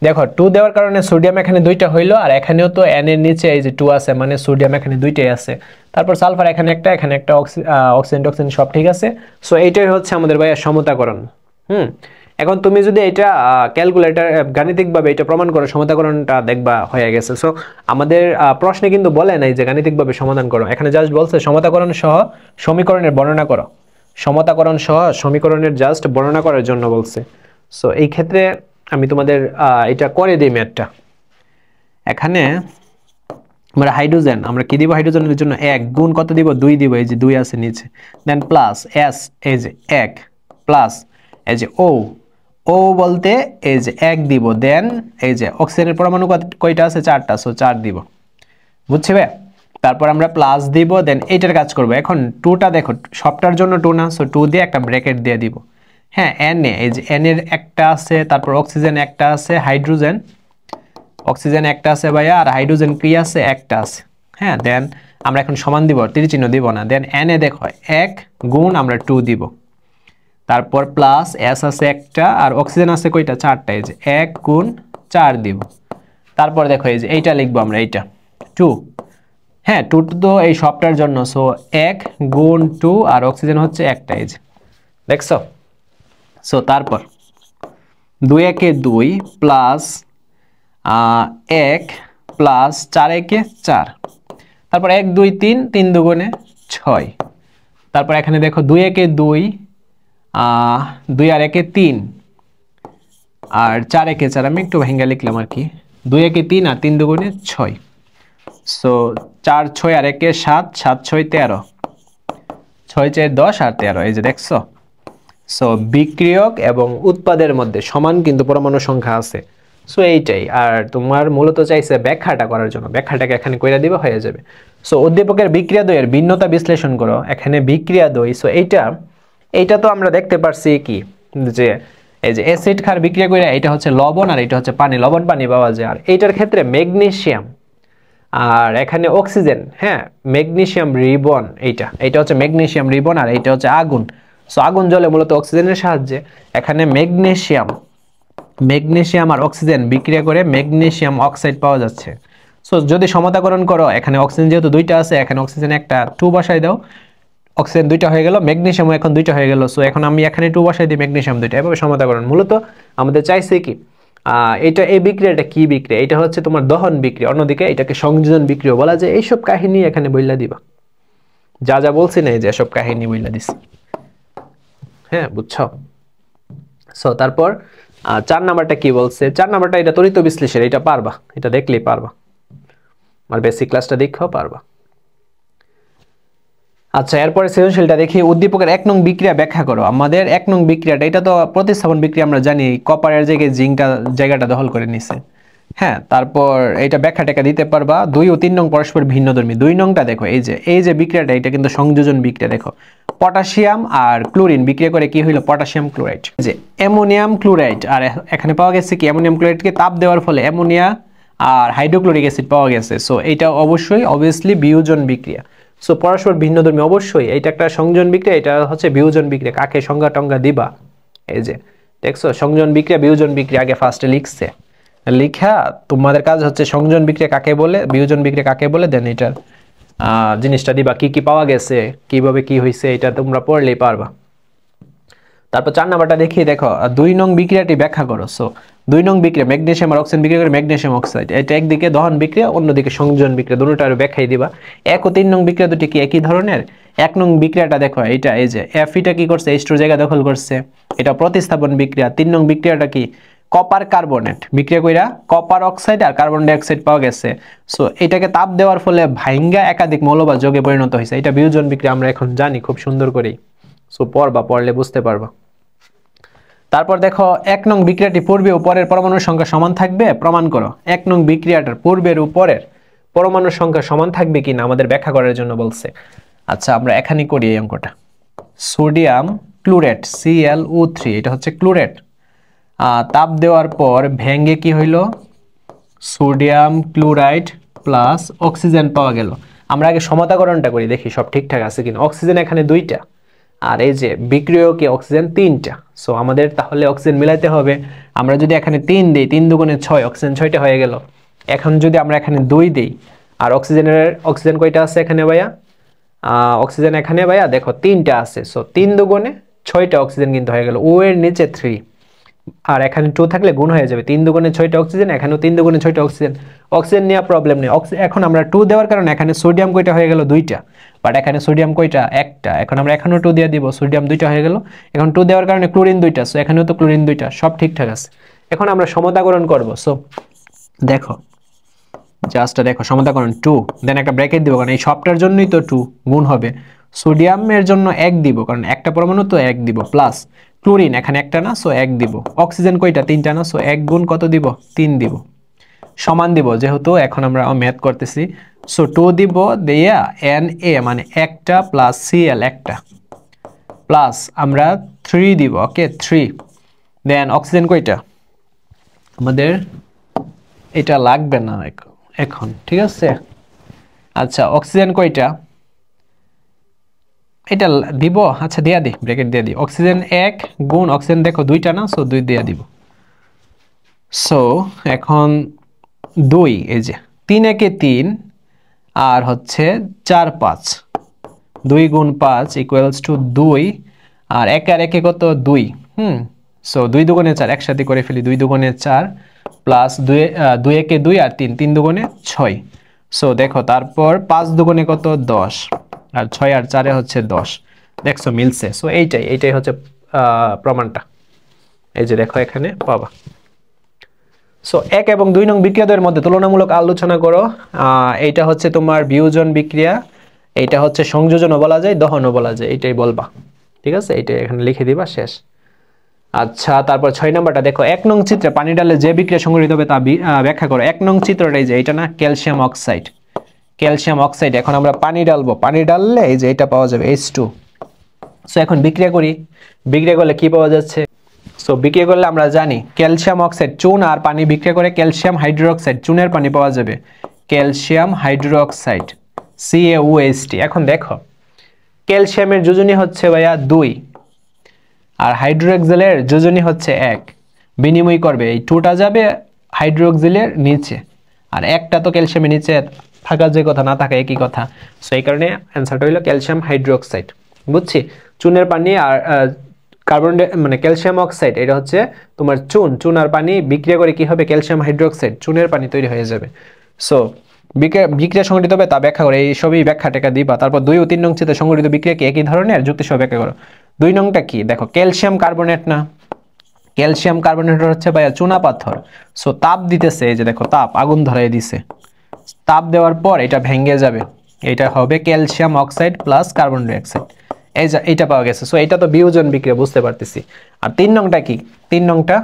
A: দেখো 2 দেওয়ার কারণে সোডিয়াম এখানে 2টা হইলো, আর এখানেও তো n এর নিচে এই যে 2 আছে, মানে সোডিয়াম এখানে 2টাই আছে। তারপর সালফার এখানে একটা, এখানে একটা, অক্সিজেন টক্সিজেন সব ঠিক আছে। সো এইটাই হচ্ছে আমাদের ভাইয়া সমতাকরণ। এখন তুমি যদি এটা ক্যালকুলেটর গাণিতিকভাবে এটা প্রমাণ করো, সমতাকরণটা দেখবা হয়ে গেছে। সো আমাদের প্রশ্নে কিন্তু বলে নাই যে গাণিতিকভাবে সমাধান করো, এখানে জাস্ট বলছে সমতাকরণ সহ সমীকরণের বর্ণনা করো, সমতাকরণ সহ সমীকরণের জাস্ট বর্ণনা করার জন্য বলছে। সো এই ক্ষেত্রে আমি তোমাদের এটা করে দিই ম্যাথটা। এখানে আমরা হাইড্রোজেন আমরা কি দিব, হাইড্রোজেনের জন্য 1 গুণ কত দিব, 2 দিব, এই যে 2 আছে নিচে, দেন প্লাস s এই যে 1 প্লাস এই যে ও বলতে এই যে 1 দিব, দেন এই যে অক্সিজেনের পরমাণু কয়টা আছে, 4টা, সো 4 দিব, বুঝছি ভাই। তারপর আমরা প্লাস দিব, দেন এইটার কাজ করব। এখন 2টা দেখো সবটার জন্য 2 না, সো 2 দিয়ে একটা ব্র্যাকেট দিয়ে দিব। হ্যাঁ n এই যে n এর একটা আছে, তারপর অক্সিজেন একটা আছে, হাইড্রোজেন অক্সিজেন একটা আছে ভাইয়া, আর হাইড্রোজেন কি আছে, একটা আছে। হ্যাঁ দেন আমরা এখন সমান দিব, তীর চিহ্ন দিব না, দেন n এ দেখো 1 গুণ আমরা 2 দিব, তারপর প্লাস s আছে একটা, আর অক্সিজেন আছে কয়টা, 4টা, এই যে 1 গুণ 4 দিব। তারপর দেখো এই যে এইটা লিখবো আমরা, এইটা 2, হ্যাঁ 2 তো এই সবটার জন্য, সো 1 গুণ 2, আর অক্সিজেন হচ্ছে একটা, এই যে দেখছো। সো তারপর 2 একে 2 প্লাস 1 প্লাস 4 একে 4, তারপর 1 2 3, 3 দুগুণে 6, তারপর এখানে দেখো 2 একে 2, 2 আর 1 এ 3, আর 4 একে 4, আমি একটু ভেঙ্গা লিখলাম আর কি, 2 একে 3 আর 3 দুগুণে 6, সো 4 6 আর 1 এ 7, 7 6 13, 6 4 10 আর 13, এই যে দেখছো। সো বিক্রিয়ক এবং উৎপাদের মধ্যে সমান কিন্তু পরমাণু সংখ্যা আছে। সো এইটাই, আর তোমার মূলত চাইছে ব্যাখ্যাটা করার জন্য, ব্যাখ্যাটাকে এখানে কইরা দিবা হয়ে যাবে। সো উদ্দীপকের বিক্রিয়া দ্বয়ের ভিন্নতা বিশ্লেষণ করো। এখানে বিক্রিয়া দ্বয়, সো এইটা তো আমরা দেখতে পারছি কি, যে এই যে অ্যাসিড ক্ষার বিক্রিয়া কইরা এটা হচ্ছে লবণ, আর এটা হচ্ছে পানি, লবণ পানি পাওয়া যায়। আর এইটার ক্ষেত্রে ম্যাগনেসিয়াম আর এখানে অক্সিজেন, হ্যাঁ ম্যাগনেসিয়াম রিবন, এইটা হচ্ছে ম্যাগনেসিয়াম রিবন, আর এইটা হচ্ছে আগুন। সো আগুন জ্বলে মূলত অক্সিজেনের সাহায্যে। এখানে ম্যাগনেসিয়াম আর অক্সিজেন বিক্রিয়া করে ম্যাগনেসিয়াম অক্সাইড পাওয়া যাচ্ছে। সো যদি সমতাকরণ করো, এখানে অক্সিজেন যেহেতু 2টা আছে, এখানে অক্সিজেন একটা, 2 বসাই দাও, অক্সিজেন 2টা হয়ে গেল, ম্যাগনেসিয়াম এখন 2টা হয়ে গেল। সো এখন আমি এখানে 2 বসাই দিই, ম্যাগনেসিয়াম 2টা, এভাবে সমতাকরণ। মূলত আমাদের চাইছে কি, এটা এই বিক্রিয়াটা কি বিক্রিয়া, এটা হচ্ছে তোমার দহন বিক্রিয়া, অন্যদিকে এটাকে সংযোজন বিক্রিয়া বলা যায়। এইসব কাহিনী এখানে বইলা দিবা, যা যা বলছি না, এই যে এসব কাহিনী বইলা দিছি, হ্যাঁ বুঝছো। সো তারপর 4 নাম্বারটা কি বলছে, 4 নাম্বারটা এটা তড়িৎ বিশ্লেষণ, এটা পারবা, এটা দেখলেই পারবা, আর বেসিক ক্লাসটা দেখো পারবা। আচ্ছা এরপরে সৃজনশীলটা দেখি, উদ্দীপকের 1 নং বিক্রিয়া ব্যাখ্যা করো। আমাদের 1 নং বিক্রিয়াটা, এটা তো প্রতিস্থাপন বিক্রিয়া, আমরা জানি কপারের জায়গায় জিঙ্কটা জায়গাটা দখল করে নিছে। হ্যাঁ তারপর এটা ব্যাখ্যাটাকে দিতে পারবা। 2 ও 3 নং পরস্পর ভিন্নধর্মী। 2 নংটা দেখো, এই যে বিক্রিয়াটা, এটা কিন্তু সংযোজন বিক্রিয়া। দেখো পটাশিয়াম আর ক্লোরিন বিক্রিয়া করে কি হইলো, পটাশিয়াম ক্লোরাইড। যে অ্যামোনিয়াম ক্লোরাইড, আর এখানে পাওয়া গেছে কি, অ্যামোনিয়াম ক্লোরাইডকে তাপ দেওয়ার ফলে অ্যামোনিয়া আর হাইড্রোক্লোরিক অ্যাসিড পাওয়া গেছে। সো এটা অবভিয়াসলি বিয়োজন বিক্রিয়া। সো পরস্পর ভিন্নধর্মী, অবশ্যই এটা একটা সংযোজন বিক্রিয়া, এটা হচ্ছে বিয়োজন বিক্রিয়া। কাকে সংজ্ঞা টঙ্গা দিবা, এই যে দেখছো সংযোজন বিক্রিয়া বিয়োজন বিক্রিয়া আগে ফার্স্টে লিখছে, লিখা তোমাদের কাজ হচ্ছে সংযোজন বিক্রিয়া কাকে বলে, বিয়োজন বিক্রিয়া কাকে বলে, দেন এটার জিনিসটা দিবা, কি কি পাওয়া গেছে, কিভাবে কি হয়েছে, এটা তোমরা পড়লেই পারবা। তারপর 4 নাম্বারটা দেখি, দেখো 2 নং বিক্রিয়াটি ব্যাখ্যা করো। সো 2 নং বিক্রিয়া, ম্যাগনেসিয়াম আর অক্সিজেন বিক্রিয়া করে ম্যাগনেসিয়াম অক্সাইড, এটা একদিকে দহন বিক্রিয়া, অন্যদিকে সংযোজন বিক্রিয়া, দুটোটার ব্যাখ্যাই দিবা। 1 ও 3 নং বিক্রিয়া দুটি কি একই ধরনের। 1 নং বিক্রিয়াটা দেখো, এটা এই যে F কি করছে, H2 জায়গা দখল করছে, এটা প্রতিস্থাপন বিক্রিয়া। 3 নং বিক্রিয়াটা কি, কপার কার্বনেট বিক্রিয়া কইরা কপার অক্সাইড আর কার্বন ডাই অক্সাইড পাওয়া গেছে। সো এটাকে তাপ দেওয়ার ফলে ভাইঙ্গা একাধিক মৌল বা যৌগে পরিণত হয়েছে, এটা বিয়োজন বিক্রিয়া, আমরা এখন জানি খুব সুন্দর করেই। সো পড়লে বুঝতে পারবা। তারপর দেখো 1 নং বিক্রিয়াটি পূর্বে ও পরের পরমাণুর সংখ্যা সমান থাকবে, প্রমাণ করো। 1 নং বিক্রিয়াটার পূর্বের ও পরের পরমাণুর সংখ্যা সমান থাকবে কিনা আমাদের ব্যাখ্যা করার জন্য বলছে। আচ্ছা আমরা এখানে করি এই অঙ্কটা। সোডিয়াম ক্লোরেট ClO3, এটা হচ্ছে ক্লোরেট। তাপ দেওয়ার পর ভেঙে কি হইল, সোডিয়াম ক্লোরাইড প্লাস অক্সিজেন পাওয়া গেল। আমরা আগে সমতাকরণটা করি, দেখি সব ঠিকঠাক আছে কিনা। অক্সিজেন এখানে 2টা, আর এই যে বিক্রিয়কে অক্সিজেন 3টা। সো আমাদের তাহলে অক্সিজেন মিলাইতে হবে। আমরা যদি এখানে 3 দিই, 3 দুগুণে 6, অক্সিজেন 6টা হয়ে গেল। এখন যদি আমরা এখানে 2 দিই, আর অক্সিজেন কয়টা আছে এখানে ভাইয়া? অক্সিজেন এখানে ভাইয়া দেখো 3টা আছে। সো 3 দুগুণে 6টা অক্সিজেন কিন্তু হয়ে গেল। ও এর নিচে 3, আর এখানে 2 থাকলে গুণ হয়ে যাবে। 3 দুগুণে 6টা অক্সিজেন, এখানেও 3 দুগুণে 6টা অক্সিজেন। অক্সিজেন নেওয়া প্রবলেম নেই। এখন আমরা 2 দেওয়ার কারণে এখানে সোডিয়াম কয়টা হয়ে গেল? 2টা। বাট এখানে সোডিয়াম কয়টা? 1টা। এখন আমরা এখানেও 2 দিয়ে দিব, সোডিয়াম 2টা হয়ে গেল। এখন 2 দেওয়ার কারণে ক্লোরিন 2টা, সো এখানেও তো ক্লোরিন 2টা। সব ঠিকঠাক আছে। এখন আমরা সমতাকরণ করব। সো দেখো, জাস্ট দেখো সমতাকরণ 2, দেন একটা ব্র্যাকেট দিব, কারণ এই সবটার জন্যই তো 2 গুণ হবে। সোডিয়ামের জন্য 1 দিব, কারণ একটা পরমাণু তো 1 দিব, প্লাস ক্লোরিন এখানে একটা না, সো 1 দিব। অক্সিজেন কয়টা? 3টা না, সো 1 গুণ কত দিব? 3 দিব। সমান দিব, যেহেতু এখন আমরা ম্যাথ করতেছি। সো 2 দিব দিয়া Na মানে একটা প্লাস Cl একটা, প্লাস আমরা 3 দিব। ওকে 3, দেন অক্সিজেন কয়টা? আমাদের এটা লাগবে না এখন, ঠিক আছে। আচ্ছা অক্সিজেন কয়টা? এটা দিব, আচ্ছা দিয়া দিই, ব্র্যাকেট দিয়ে দিই। অক্সিজেন 1 গুণ অক্সিজেন দেখো 2টা না, সো 2 দিয়ে দিব। সো এখন 2, এই যে 3 একে 3, আর হচ্ছে 4 5, 2 গুণ 5 ইকুয়ালস টু 2, আর 1 আর 1 কত? 2। সো 2 দুগুণে 4, একসাথে করে ফেলি। 2 দুগুণে 4 প্লাস 2 একে 2 আর 3, 3 দুগুণে 6। সো দেখো তারপর 5 দুগুণে কত? 10, আর 6 আর 4 হচ্ছে 10। দেখছো মিলছে। সো এইটাই হচ্ছে প্রমাণটা। এই যে দেখো এখানে পাবা। সো 1 এবং 2 নং বিক্রিয়াদ্বয়ের মধ্যে তুলনামূলক আলোচনা করো। এইটা হচ্ছে তোমার বিয়োজন বিক্রিয়া, এইটা হচ্ছে সংযোজনও বলা যায়, দহনও বলা যায়, এইটাই বলবা। ঠিক আছে, এইটাই এখানে লিখে দিবা, শেষ। আচ্ছা তারপর 6 নাম্বারটা দেখো। 1 নং চিত্রে পানি ডাললে যে বিক্রিয়া সংঘটিত হবে তা ব্যাখ্যা করো। 1 নং চিত্রটাই যে এটা না, ক্যালসিয়াম অক্সাইড। ক্যালসিয়াম অক্সাইড, এখন আমরা পানি ডালবো, পানি ডাললে এই যে এটা পাওয়া যাবে H2। সো এখন বিক্রিয়া করি, বিক্রিয়া করলে কি পাওয়া যাচ্ছে? সো বিক্রিয়া করলে আমরা জানি ক্যালসিয়াম অক্সাইড, চুন আর পানি বিক্রিয়া করে ক্যালসিয়াম হাইড্রোক্সাইড, চুনের পানি পাওয়া যাবে ক্যালসিয়াম হাইড্রোক্সাইড CaOH। এখন দেখো ক্যালসিয়ামের যোজনী হচ্ছে ভাইয়া 2, আর হাইড্রোক্সিলের যোজনী হচ্ছে 1। বিনিময় করবে, এই 2টা যাবে হাইড্রোক্সিলের নিচে, আর একটা তো ক্যালসিয়ামের নিচে থাকা যে কথা, না থাকা একই কথা। সো এই কারণে অ্যান্সারটা হলো ক্যালসিয়াম হাইড্রোক্সাইড। বুঝছি? চুনের পানি আর কার্বন মানে ক্যালসিয়াম অক্সাইড, এটা হচ্ছে তোমার চুন আর পানি বিক্রিয়া করে কি হবে? ক্যালসিয়াম হাইড্রোক্সাইড, চুনের পানি তৈরি হয়ে যাবে। সো বিক্রিয়া সংঘটিত হবে তা ব্যাখ্যা করে, এই সবই ব্যাখ্যা টেকা দিবা। তারপর 2 ও 3 নং চিত্রে সংঘটিত বিক্রিয়া কি একই ধরনের? যুক্তিসহ ব্যাখ্যা করো। 2 নংটা কি দেখো, ক্যালসিয়াম কার্বনেট না, ক্যালসিয়াম কার্বনেট হচ্ছে ভাইয়া চুনা পাথর। সো তাপ দিতেছে, এই যে দেখো তাপ, আগুন ধরাই দিছে। তাপ দেওয়ার পর এটা ভেঙে যাবে, এটা হবে calcium oxide plus carbon die oxide. এই যে এটা পাওয়া গেছে। সো এটা তো বিয়োজন বিক্রিয়া, বুঝতে পারতেছি। আর 3 নংটা কি? 3 নংটা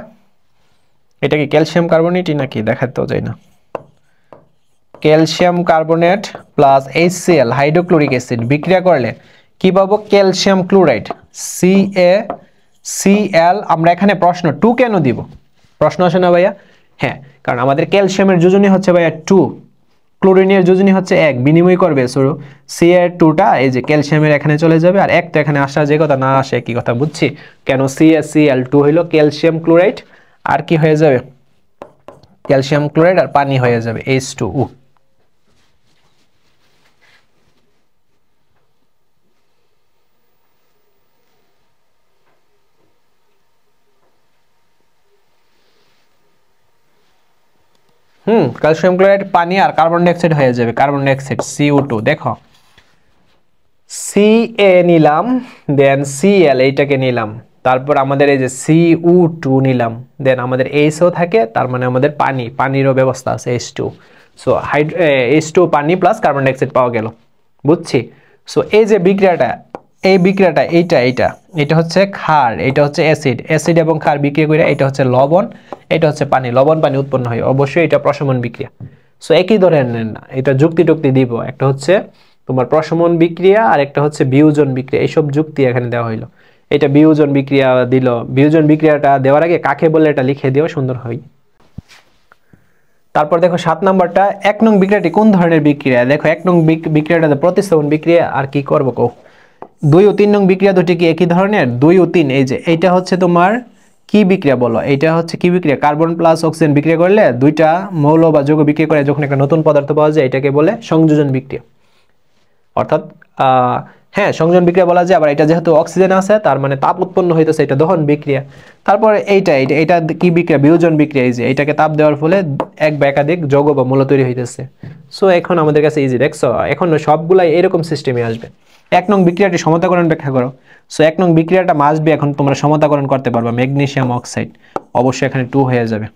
A: এটা কি ক্যালসিয়াম কার্বনেটই নাকি? দেখাতেও যায় না। Calcium carbonate plus HCl hydrochloric acid বিক্রিয়া করলে কি পাবো? Calcium chloride CaCl। আমরা এখানে প্রশ্ন 2 কেন দিব? প্রশ্ন আসে না ভাইয়া? হ্যাঁ, কারণ আমাদের ক্যালসিয়ামের যোজনী হচ্ছে ভাইয়া 2, ক্লোরিনের যোজনী হচ্ছে 1, বিনিময় করবে। সো সি এর 2টা এই যে ক্যালসিয়ামের এখানে চলে যাবে, আর 1 তো এখানে আসা যে কথা, না আসে কি কথা, বুঝছি? কেন CaCl2 হইলো ক্যালসিয়াম ক্লোরাইড, আর কি হয়ে যাবে? ক্যালসিয়াম ক্লোরাইড আর পানি হয়ে যাবে H2O। ক্যালসিয়াম ক্লোরাইড পানি আর কার্বন ডাই অক্সাইড হয়ে যাবে কার্বন ডাই অক্সাইড CO2। দেখো Ca নিলাম, দেন Cl এইটাকে নিলাম, তারপর আমাদের এই যে CO2 নিলাম, দেন আমাদের HO থাকে, তার মানে আমাদের পানিরও ব্যবস্থা আছে H2। সো H2 পানি প্লাস কার্বন ডাই অক্সাইড পাওয়া গেল, বুঝছি? সো এই যে বিক্রিয়াটা, এই বিক্রিয়াটা এটা হচ্ছে ক্ষার, এটা হচ্ছে অ্যাসিড এবং ক্ষার বিক্রিয়া করে এটা হচ্ছে লবণ, এটা হচ্ছে পানি, লবণ পানি উৎপন্ন হয়। অবশ্যই এটা প্রশমন বিক্রিয়া। সো একই ধরনের না, এটা যুক্তি টুক্তি দিব, একটা হচ্ছে তোমার প্রশমন বিক্রিয়া আর একটা হচ্ছে বিয়োজন বিক্রিয়া, এইসব যুক্তি এখানে দেওয়া হইলো। এটা বিয়োজন বিক্রিয়া দিল, বিয়োজন বিক্রিয়াটা দেওয়ার আগে কাকে বলে এটা লিখে দিও, সুন্দর হয়। তারপর দেখো 7 নাম্বারটা, 1 নং বিক্রিয়াটি কোন ধরনের বিক্রিয়া? দেখো 1 নং বিক্রিয়াটা প্রতিস্থাপন বিক্রিয়া, আর কি করবো কও। 2 ও 3 নং বিক্রিয়া দুটি কি একই ধরনের? 2 ও 3, এই যে এইটা হচ্ছে তোমার কি বিক্রিয়া বলো, এইটা হচ্ছে কি বিক্রিয়া? কার্বন প্লাস অক্সিজেন বিক্রিয়া করলে দুইটা মৌল বা যৌগ বিক্রিয়া করে যখন একটা নতুন পদার্থ পাওয়া যায় এটাকে বলে সংযোজন বিক্রিয়া। অর্থাৎ হ্যাঁ, সংযোজন বিক্রিয়া বলা যায়। আবার এটা যেহেতু অক্সিজেন আছে তার মানে তাপ উৎপন্ন হইতেছে, এটা দহন বিক্রিয়া। তারপরে এটা কি বিক্রিয়া? বিয়োজন বিক্রিয়া। এই যে এটাকে তাপ দেওয়ার ফলে এক বা একাধিক যৌগ বা মৌল তৈরি হইতেছে। সো এখন আমাদের কাছে ইজি, দেখছো এখন সবগুলাই এরকম সিস্টেমে আসবে। 1 নং বিক্রিয়াটি সমতাকরণ ব্যাখ্যা করো। সো 1 নং বিক্রিয়াটা মাস্ট বি, এখন তোমরা সমতাকরণ করতে পারবা। ম্যাগনেসিয়াম অক্সাইড, অবশ্যই এখানে 2 হয়ে যাবে,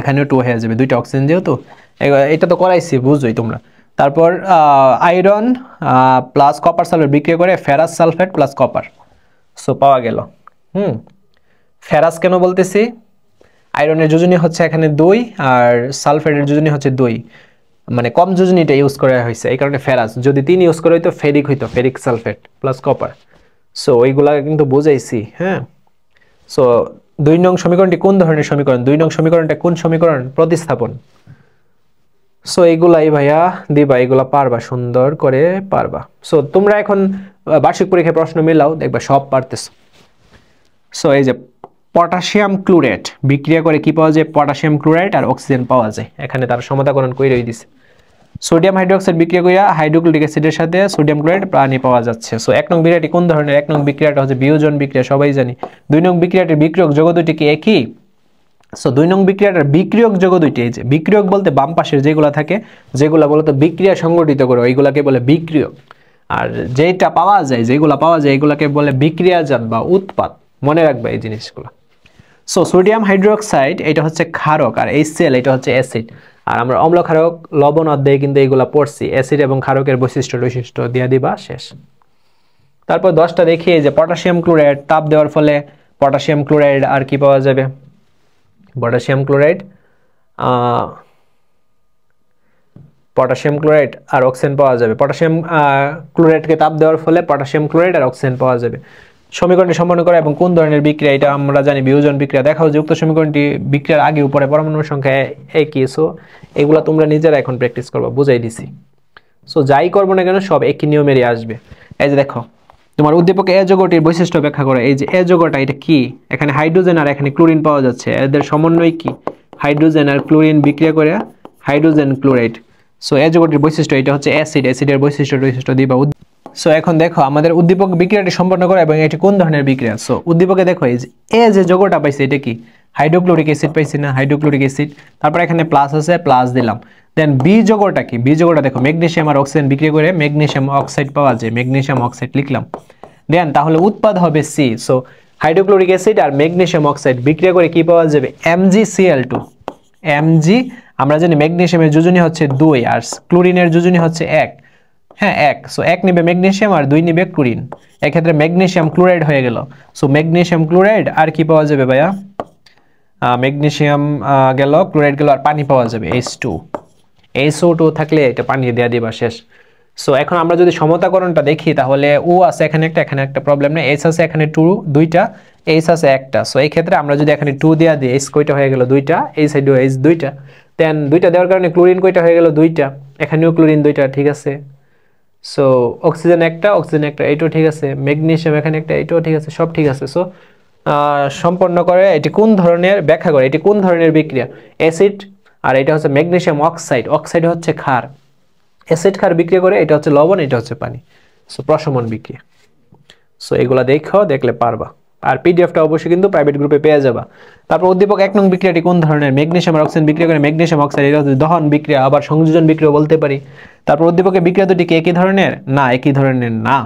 A: এখানেও 2 হয়ে যাবে, দুইটা অক্সিজেন যেহেতু। এটা তো করাইছি, বুঝছোই তোমরা। তারপর আয়রন প্লাস কপার সালফেট বিক্রিয়া করে ferrous sulphate plus copper, so পাওয়া গেল। ফেরাস কেন বলতেছি? আয়রনের যোজনী হচ্ছে এখানে 2 আর সালফেটের যোজনী হচ্ছে 2, মানে কম যোজনীটা ইউজ করা হয়েছে, এই কারণে ফেরাস। যদি 3 ইউজ করা হইতো ফেরিক হইতো, ferric sulphate plus copper. So ওইগুলা কিন্তু বুঝাইছি, হ্যাঁ। সো 2 নং সমীকরণটি কোন ধরনের সমীকরণ? 2 নং সমীকরণটা কোন সমীকরণ? প্রতিস্থাপন। সো এইগুলাই ভাইয়া দিবা, এগুলা পারবা, সুন্দর করে পারবা। সো তোমরা এখন বার্ষিক পরীক্ষায় প্রশ্ন মিলাও, দেখবা সব পারতেছ। সো এই যে পটাশিয়াম ক্লোরাইড বিক্রিয়া করে কি পাওয়া যায়? পটাশিয়াম ক্লোরাইড আর অক্সিজেন পাওয়া যায়। এখানে তার সমতাকরণ কইরাই দিছে। সোডিয়াম হাইড্রোক্সাইড বিক্রিয়া কইরা হাইড্রোক্লোরিক অ্যাসিডের সাথে সোডিয়াম ক্লোরাইড পানি পাওয়া যাচ্ছে। সো 1 নং বিক্রিয়াটি কোন ধরনের? 1 নং বিক্রিয়াটা হচ্ছে বিয়োজন বিক্রিয়া, সবাই জানি। 2 নং বিক্রিয়াটির বিক্রিয়ক যৌগ দুটি কি একই? সো 2 নং বিক্রিয়াটার বিক্রিয়ক যৌগ দুইটি, এই যে বিক্রিয়ক বলতে বাম পাশের যেগুলো থাকে, যেগুলো বলতো বিক্রিয়া সংগঠিত করে, ওইগুলাকে বলে বিক্রিয়ক। আর যেটা পাওয়া যায়, যেগুলো পাওয়া যায় এগুলাকে বলে বিক্রিয়াজাত বা উৎপাদ। মনে রাখবে এই জিনিসগুলো। সো সোডিয়াম হাইড্রোক্সাইড এটা হচ্ছে ক্ষারক, আর HCl এটা হচ্ছে অ্যাসিড। আর আমরা অম্ল ক্ষারক লবণ অধ্যায়ে কিন্তু এগুলা পড়ছি, অ্যাসিড এবং ক্ষারকের বৈশিষ্ট্য দিয়ে দিবা, শেষ। তারপর 10টা দেখি, যে পটাশিয়াম ক্লোরাইড তাপ দেওয়ার ফলে পটাশিয়াম ক্লোরাইড আর কি পাওয়া যাবে? পটাশিয়াম ক্লোরাইড আর অক্সিজেন পাওয়া যাবে। পটাশিয়াম ক্লোরাইডকে তাপ দেওয়ার ফলে পটাশিয়াম ক্লোরাইড আর অক্সিজেন পাওয়া যাবে। সমীকরণটি সম্পন্ন করে এবং কোন ধরনের বিক্রিয়া? এটা আমরা জানি বিয়োজন বিক্রিয়া। দেখাও যে উক্ত সমীকরণটি বিক্রিয়ার আগে উপরে পরমাণুর সংখ্যা একই। সো এগুলা তোমরা নিজেরা এখন প্র্যাকটিস করবা, বুঝাই দিছি। সো যাই করবো না কেন সব একই নিয়মেরই আসবে। এই যে দেখো, তোমার উদ্দীপক এ যৌগটির বৈশিষ্ট্য ব্যাখ্যা করে। এই যে এ যৌগটা, এটা কি? এখানে হাইড্রোজেন আর এখানে ক্লোরিন পাওয়া যাচ্ছে, এদের সমন্বয় কি? হাইড্রোজেন আর ক্লোরিন বিক্রিয়া করে হাইড্রোজেন ক্লোরাইড। সো এ যৌগটির বৈশিষ্ট্য, এটা হচ্ছে অ্যাসিড, অ্যাসিডের বৈশিষ্ট্য দিবা। সো এখন দেখো আমাদের উদ্দীপক বিক্রিয়াটি সম্পন্ন করে এবং এটি কোন ধরনের বিক্রিয়া? সো উদ্দীপকে দেখো, এই যে যৌগটা পাইছে এটা কি? হাইড্রোক্লোরিক অ্যাসিড পাইছি না? Hydrochloric acid. তারপর এখানে প্লাস আছে, প্লাস দিলাম। দেন বি যৌগটা কি? বি যৌগটা দেখো, ম্যাগনেসিয়াম আর অক্সিজেন বিক্রিয়া করে ম্যাগনেসিয়াম অক্সাইড পাওয়া যায়, ম্যাগনেসিয়াম অক্সাইড লিখলাম। দেন তাহলে উৎপাদ হবে সি। সো হাইড্রোক্লোরিক অ্যাসিড আর ম্যাগনেসিয়াম অক্সাইড বিক্রিয়া করে কি পাওয়া যাবে? MgCl2। Mg, আমরা জানি ম্যাগনেসিয়ামের যোজনী হচ্ছে 2 আর ক্লোরিনের যোজনী হচ্ছে 1। হ্যাঁ 1। সো 1 নিবে ম্যাগনেসিয়াম আর 2 নিবে ক্লোরিন, এক্ষেত্রে ম্যাগনেসিয়াম ক্লোরাইড হয়ে গেল। সো ম্যাগনেসিয়াম ক্লোরাইড আর কি পাওয়া যাবে ভাইয়া? ম্যাগনেসিয়াম গেল, ক্লোরাইড গেল, আর পানি পাওয়া যাবে H2। SO2 থাকলে এটা পানি দেয়া দিবা, শেষ। সো এখন আমরা যদি সমতাকরণটা দেখি তাহলে ও আছে এখানে একটা প্রবলেম নেই। H আছে এখানে 2টা, H আছে একটা। সো এই ক্ষেত্রে আমরা যদি এখানে 2 দেয়া দিই, H কয়টা হয়ে গেল? 2টা। এই সাইডেও H 2টা। দেন 2টা দেওয়ার কারণে ক্লোরিন কয়টা হয়ে গেল? 2টা। এখানেও ক্লোরিন 2টা, ঠিক আছে। সো অক্সিজেন একটা, এইটাও ঠিক আছে। ম্যাগনেসিয়াম এখানে একটা, এইটাও ঠিক আছে, সব ঠিক আছে। সো সম্পন্ন করে এটি কোন ধরনের ব্যাখ্যা করে, এটি কোন ধরনের বিক্রিয়া? অ্যাসিড, আর এটা হচ্ছে ম্যাগনেসিয়াম অক্সাইড, অক্সাইড হচ্ছে ক্ষার, অ্যাসিড ক্ষার বিক্রিয়া করে, এটা হচ্ছে লবণ, এটা হচ্ছে পানি। সো প্রশমন বিক্রিয়া। সো এগুলা দেখলে পারবা। আর পিডিএফটা অবশ্যই কিন্তু প্রাইভেট গ্রুপে পেয়ে যাবা। তারপর উদ্দীপক 1 নং বিক্রিয়াটি কোন ধরনের? ম্যাগনেসিয়াম আর অক্সিজেন বিক্রিয়া করে ম্যাগনেসিয়াম অক্সাইড, এটা হচ্ছে দহন বিক্রিয়া, আবার সংযোজন বিক্রিয়া বলতে পারি। তারপর উদ্দীপকের বিক্রিয়া দুটি কি একই ধরনের? না, একই ধরনের না।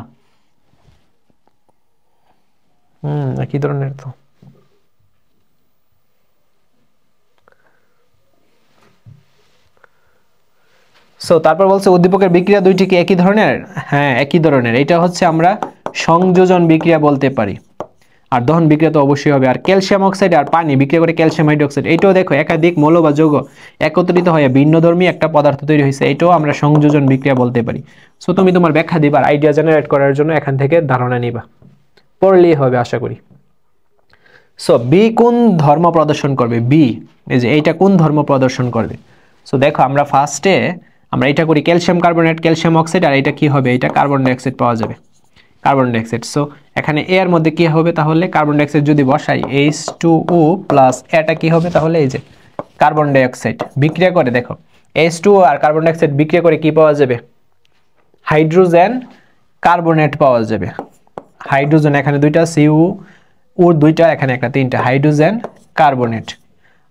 A: একই ধরনের তো। সো তারপর বলছে উদ্দীপকের বিক্রিয়া দুইটি কি একই ধরনের? হ্যাঁ একই ধরনের, এটা হচ্ছে আমরা সংযোজন বিক্রিয়া বলতে পারি। আর দহন বিক্রিয়া তো অবশ্যই হবে। আর ক্যালসিয়াম অক্সাইড আর পানি বিক্রিয়া করে ক্যালসিয়াম হাইড্রোক্সাইড, এইটাও দেখো একাধিক মৌল বা যৌগ একত্রিত হয়ে ভিন্নধর্মী একটা পদার্থ তৈরি হয়েছে, এটাও আমরা সংযোজন বিক্রিয়া বলতে পারি। সো তুমি তোমার ব্যাখ্যা দিবা, আইডিয়া জেনারেট করার জন্য এখান থেকে ধারণা নিবা, পড়লেই হবে আশা করি। সো বি কোন ধর্ম প্রদর্শন করবে? বি এই যে এইটা কোন ধর্ম প্রদর্শন করবে? সো দেখো আমরা ফার্স্টে আমরা এটা করি ক্যালসিয়াম কার্বনেট, ক্যালসিয়াম অক্সাইড, আর এটা কি হবে? এটা কার্বন ডাইঅক্সাইড পাওয়া যাবে, কার্বন ডাইঅক্সাইড। সো এখানে এ এর মধ্যে কি হবে তাহলে? কার্বন ডাইঅক্সাইড যদি বসাই H2O প্লাস এটা কি হবে তাহলে? এই যে কার্বন ডাইঅক্সাইড বিক্রিয়া করে দেখো H2O আর কার্বন ডাইঅক্সাইড বিক্রিয়া করে কি পাওয়া যাবে? হাইড্রোজেন কার্বনেট পাওয়া যাবে। হাইড্রোজেন এখানে দুইটা, সিউ ওর দুইটা, এখানে একটা, তিনটা হাইড্রোজেন কার্বনেট,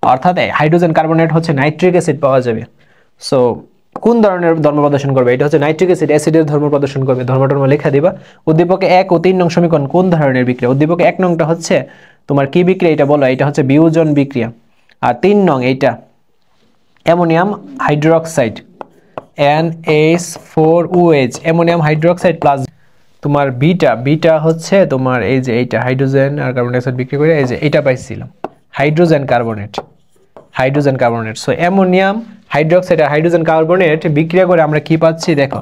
A: অর্থাৎ হাইড্রোজেন কার্বনেট হচ্ছে নাইট্রিক অ্যাসিড পাওয়া যাবে। সো কোন ধরনের ধর্ম প্রদর্শন করবে? এটা হচ্ছে নাইট্রিক অ্যাসিড, অ্যাসিডের ধর্ম প্রদর্শন করবে। ধর্মটর্ম লেখা দিবা। উদ্দীপকে 1 ও 3 নং সমীকরণ কোন ধরনের বিক্রিয়া? উদ্দীপকে 1 নংটা হচ্ছে তোমার কি বিক্রিয়া এটা বলো? এটা হচ্ছে বিয়োজন বিক্রিয়া। আর 3 নং এইটা ammonium hydroxide NH4OH, ammonium hydroxide plus তোমার বিটা হচ্ছে তোমার এই যে এইটা হাইড্রোজেন আর কার্বন ডাইঅক্সাইড বিক্রি করে এই যে এটা পাইছিলাম hydrogen carbonate, hydrogen carbonate. So ammonium hydroxide আর হাইড্রোজেন কার্বনেট বিক্রিয়া করে আমরা কি পাচ্ছি দেখো?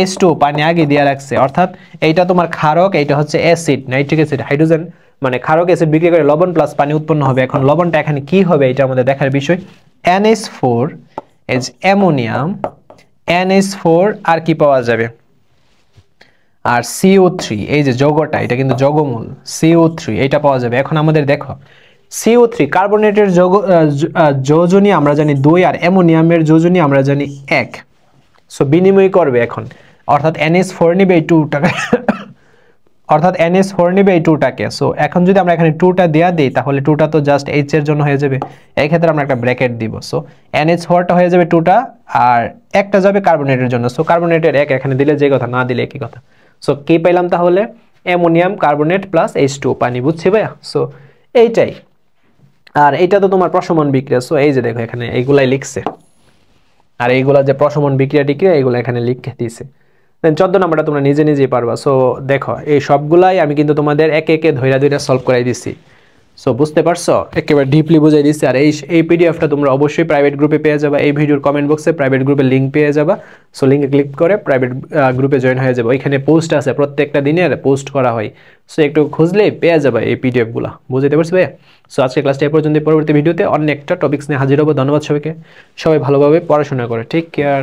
A: H2 পানি আগে দেওয়া রাখছে, অর্থাৎ এইটা তোমার ক্ষারক, এইটা হচ্ছে অ্যাসিড নাইট্রিক অ্যাসিড। হাইড্রোজেন মানে ক্ষারক অ্যাসিড বিক্রিয়া করে লবণ প্লাস পানি উৎপন্ন হবে। এখন লবণটা এখানে কি হবে এটা আমাদের দেখার বিষয়। NH4 is অ্যামোনিয়াম, NH4 আর কি পাওয়া যাবে? আর CO3, এই যে যৌগটা এটা কিন্তু যৌগমূল, CO3 এটা পাওয়া যাবে। এখন আমাদের দেখো CO3 কার্বনেটের যোজনী আমরা জানি 2 আর অ্যামোনিয়ামের যোজনী আমরা জানি 1। সো বিনিময় করবে এখন, অর্থাৎ NH4 নিবে এই 2টাকে, অর্থাৎ NH4 নিবে এই 2টাকে। সো এখন যদি আমরা এখানে 2টা দেয়া দেই তাহলে 2টা তো জাস্ট H এর জন্য হয়ে যাবে, এই ক্ষেত্রে আমরা একটা ব্র্যাকেট দিব। সো NH4টা হয়ে যাবে 2টা আর একটা যাবে কার্বনেটের জন্য। সো কার্বনেটের 1 এখানে দিলে যে কথা, না দিলে একই কথা। সো কি পাইলাম তাহলে? অ্যামোনিয়াম কার্বনেট প্লাস H2 পানি, বুঝছি ভাইয়া? সো এইটাই। আর এইটা তো তোমার প্রশমন বিক্রিয়া। সো এই যে দেখো এখানে এইগুলাই লিখছে, আর এইগুলা যে প্রশমন বিক্রিয়া টিক্রিয়া এইগুলো এখানে লিখে দিয়েছে। দেন 14 নাম্বারটা তোমরা নিজে নিজেই পারবা। সো দেখো এই সবগুলাই আমি কিন্তু তোমাদের একে একে ধইরা ধইরা সলভ করাই দিছি। সো বুঝতে পারছো? একেবারে ডিপলি বুঝাই দিচ্ছি। আর এই পিডিএফটা তোমরা অবশ্যই প্রাইভেট গ্রুপে পেয়ে যাবা, এই ভিডিওর কমেন্ট বক্সে প্রাইভেট গ্রুপের লিঙ্ক পেয়ে যাবা। সো লিঙ্কে ক্লিক করে প্রাইভেট গ্রুপে জয়েন হয়ে যাবে। ওইখানে পোস্ট আছে, প্রত্যেকটা দিনের পোস্ট করা হয়। সো একটু খুঁজলেই পেয়ে যাবে এই পিডিএফগুলো, বুঝতে পারছি ভাইয়া? সো আজকে ক্লাসটা এই পর্যন্ত, পরবর্তী ভিডিওতে অন্য একটা টপিকস নিয়ে হাজির হবো। ধন্যবাদ সবাইকে, সবাই ভালোভাবে পড়াশোনা করে, টেক কেয়ার।